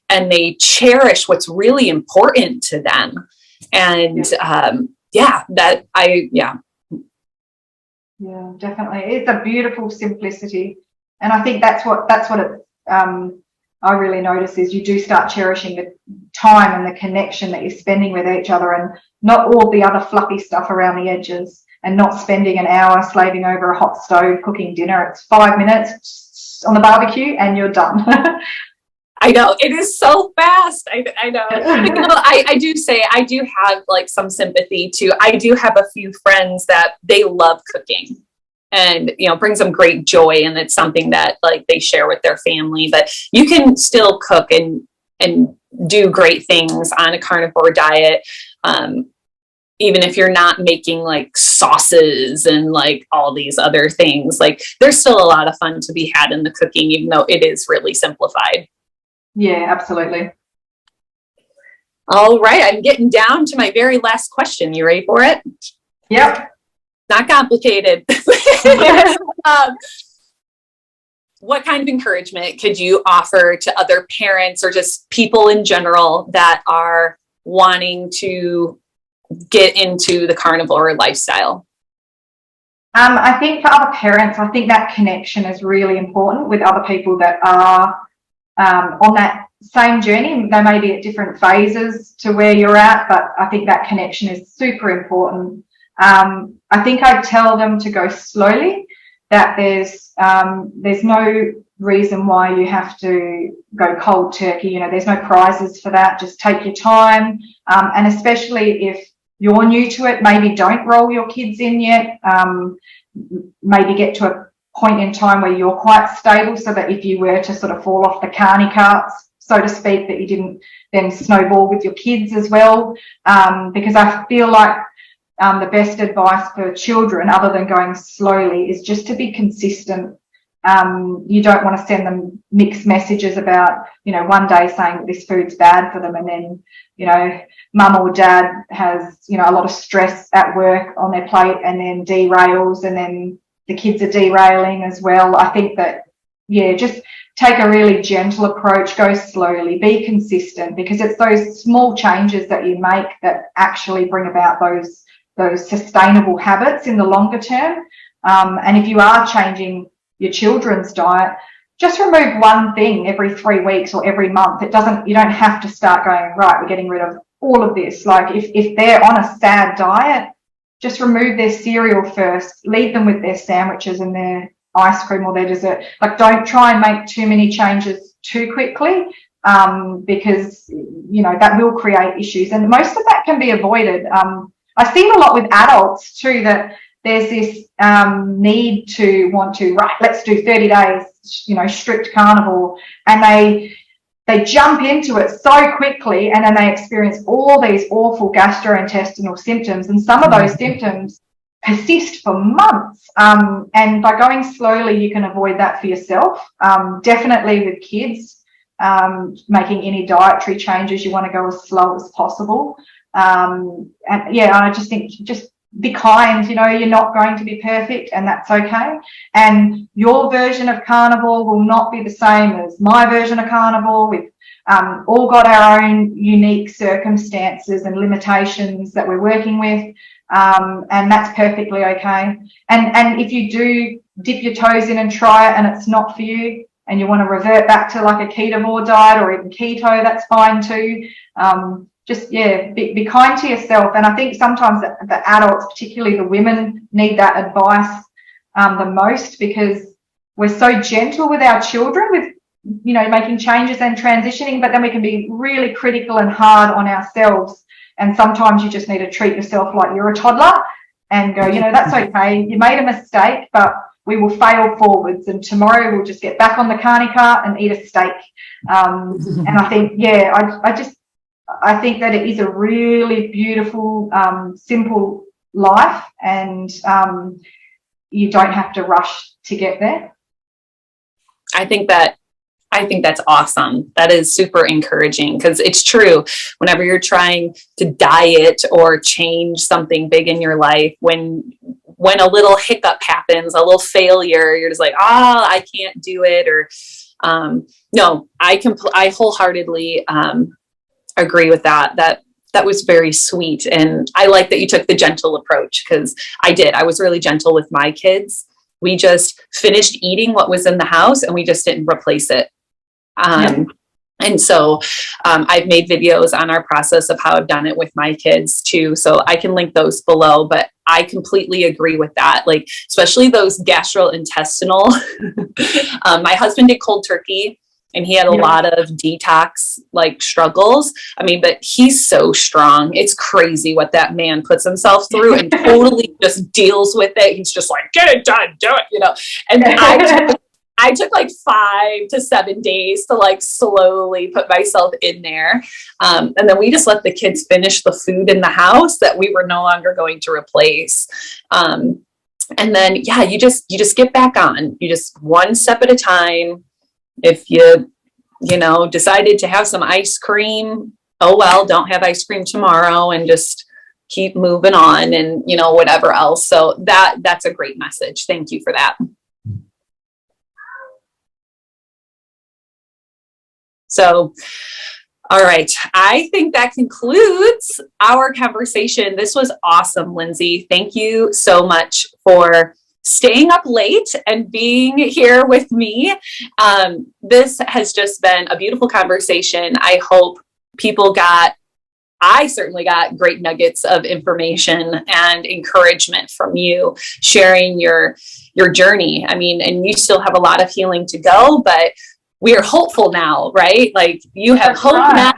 they cherish what's really important to them. And yeah, definitely. It's a beautiful simplicity. And I think that's what it, I really notice is you do start cherishing the time and the connection that you're spending with each other, and not all the other fluffy stuff around the edges, and not spending an hour slaving over a hot stove cooking dinner. It's 5 minutes on the barbecue and you're done. I know, it is so fast. I know. I do say I do have like some sympathy too. I do have a few friends that they love cooking, and brings them great joy, and it's something that like they share with their family. But you can still cook and do great things on a carnivore diet, even if you're not making like sauces and like all these other things. Like there's still a lot of fun to be had in the cooking, even though it is really simplified. Yeah, absolutely. All right, I'm getting down to my very last question. You ready for it? Yep. Not complicated. What kind of encouragement could you offer to other parents or just people in general that are wanting to get into the carnivore lifestyle? I think for other parents, I think that connection is really important with other people that are on that same journey. They may be at different phases to where you're at, but I think that connection is super important. I think I'd tell them to go slowly, that there's no reason why you have to go cold turkey. There's no prizes for that. Just take your time. And especially if you're new to it, maybe don't roll your kids in yet. Maybe get to a point in time where you're quite stable, so that if you were to sort of fall off the carny carts, so to speak, that you didn't then snowball with your kids as well. Because I feel like the best advice for children, other than going slowly, is just to be consistent. You don't want to send them mixed messages about, one day saying that this food's bad for them, and then, mum or dad has, a lot of stress at work on their plate, and then derails, and then the kids are derailing as well. I think that, just take a really gentle approach, go slowly, be consistent, because it's those small changes that you make that actually bring about those sustainable habits in the longer term. And if you are changing your children's diet, just remove one thing every 3 weeks or every month. You don't have to start going, right, we're getting rid of all of this. Like if they're on a sad diet, just remove their cereal first, leave them with their sandwiches and their ice cream or their dessert. Like, don't try and make too many changes too quickly, because, that will create issues. And most of that can be avoided. I see a lot with adults too, that there's this need to want to, right, let's do 30 days, strict carnivore. And they jump into it so quickly, and then they experience all these awful gastrointestinal symptoms. And some of those symptoms persist for months. And by going slowly, you can avoid that for yourself. Definitely with kids, making any dietary changes, you want to go as slow as possible. And I just think, just be kind. You're not going to be perfect, and that's okay. And your version of carnivore will not be the same as my version of carnivore. We've all got our own unique circumstances and limitations that we're working with, and that's perfectly okay. And if you do dip your toes in and try it and it's not for you, and you want to revert back to like a ketovore diet or even keto, that's fine too. Just, be kind to yourself. And I think sometimes the adults, particularly the women, need that advice the most, because we're so gentle with our children with, making changes and transitioning, but then we can be really critical and hard on ourselves. And sometimes you just need to treat yourself like you're a toddler and go, that's okay. You made a mistake, but we will fail forwards, and tomorrow we'll just get back on the carny cart and eat a steak. And I think, I think that it is a really beautiful, simple life, and you don't have to rush to get there. I I think that's awesome. That is super encouraging, because it's true. Whenever you're trying to diet or change something big in your life, when a little hiccup happens, a little failure, you're just like, oh, I can't do it. Or no, I wholeheartedly agree with that. That was very sweet. And I like that you took the gentle approach, because I was really gentle with my kids. We just finished eating what was in the house and we just didn't replace it. And so I've made videos on our process of how I've done it with my kids too. So I can link those below, but I completely agree with that. Like, especially those gastrointestinal. My husband did cold turkey, and he had a lot of detox like struggles. I mean, but he's so strong. It's crazy what that man puts himself through and totally just deals with it. He's just like, get it done, do it, you know. And I took like 5 to 7 days to like slowly put myself in there. And then we just let the kids finish the food in the house that we were no longer going to replace. And then, yeah, you just get back on. You just one step at a time. If you decided to have some ice cream, oh, well, don't have ice cream tomorrow, and just keep moving on, and, whatever else. So that's a great message. Thank you for that. So, all right. I think that concludes our conversation. This was awesome, Linsey. Thank you so much for staying up late and being here with me. This has just been a beautiful conversation. I hope I certainly got great nuggets of information and encouragement from you sharing your journey. I mean, and you still have a lot of healing to go, but we are hopeful now, right? Like, you have hope now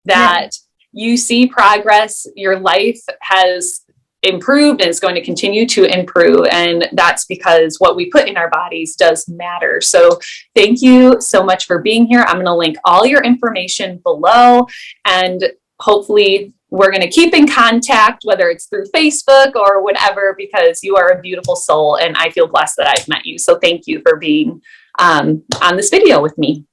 that you see progress. Your life has improved and is going to continue to improve. And that's because what we put in our bodies does matter. So thank you so much for being here. I'm going to link all your information below, and hopefully we're going to keep in contact, whether it's through Facebook or whatever, because you are a beautiful soul and I feel blessed that I've met you. So thank you for being on this video with me.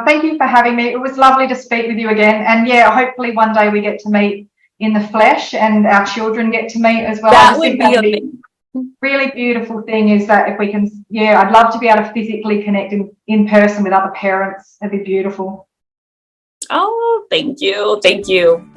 Thank you for having me. It was lovely to speak with you again. And yeah, hopefully one day we get to meet in the flesh and our children get to meet as well. That would be amazing. Really beautiful thing is that if we can, I'd love to be able to physically connect in person with other parents. That'd be beautiful. Oh, thank you. Thank you.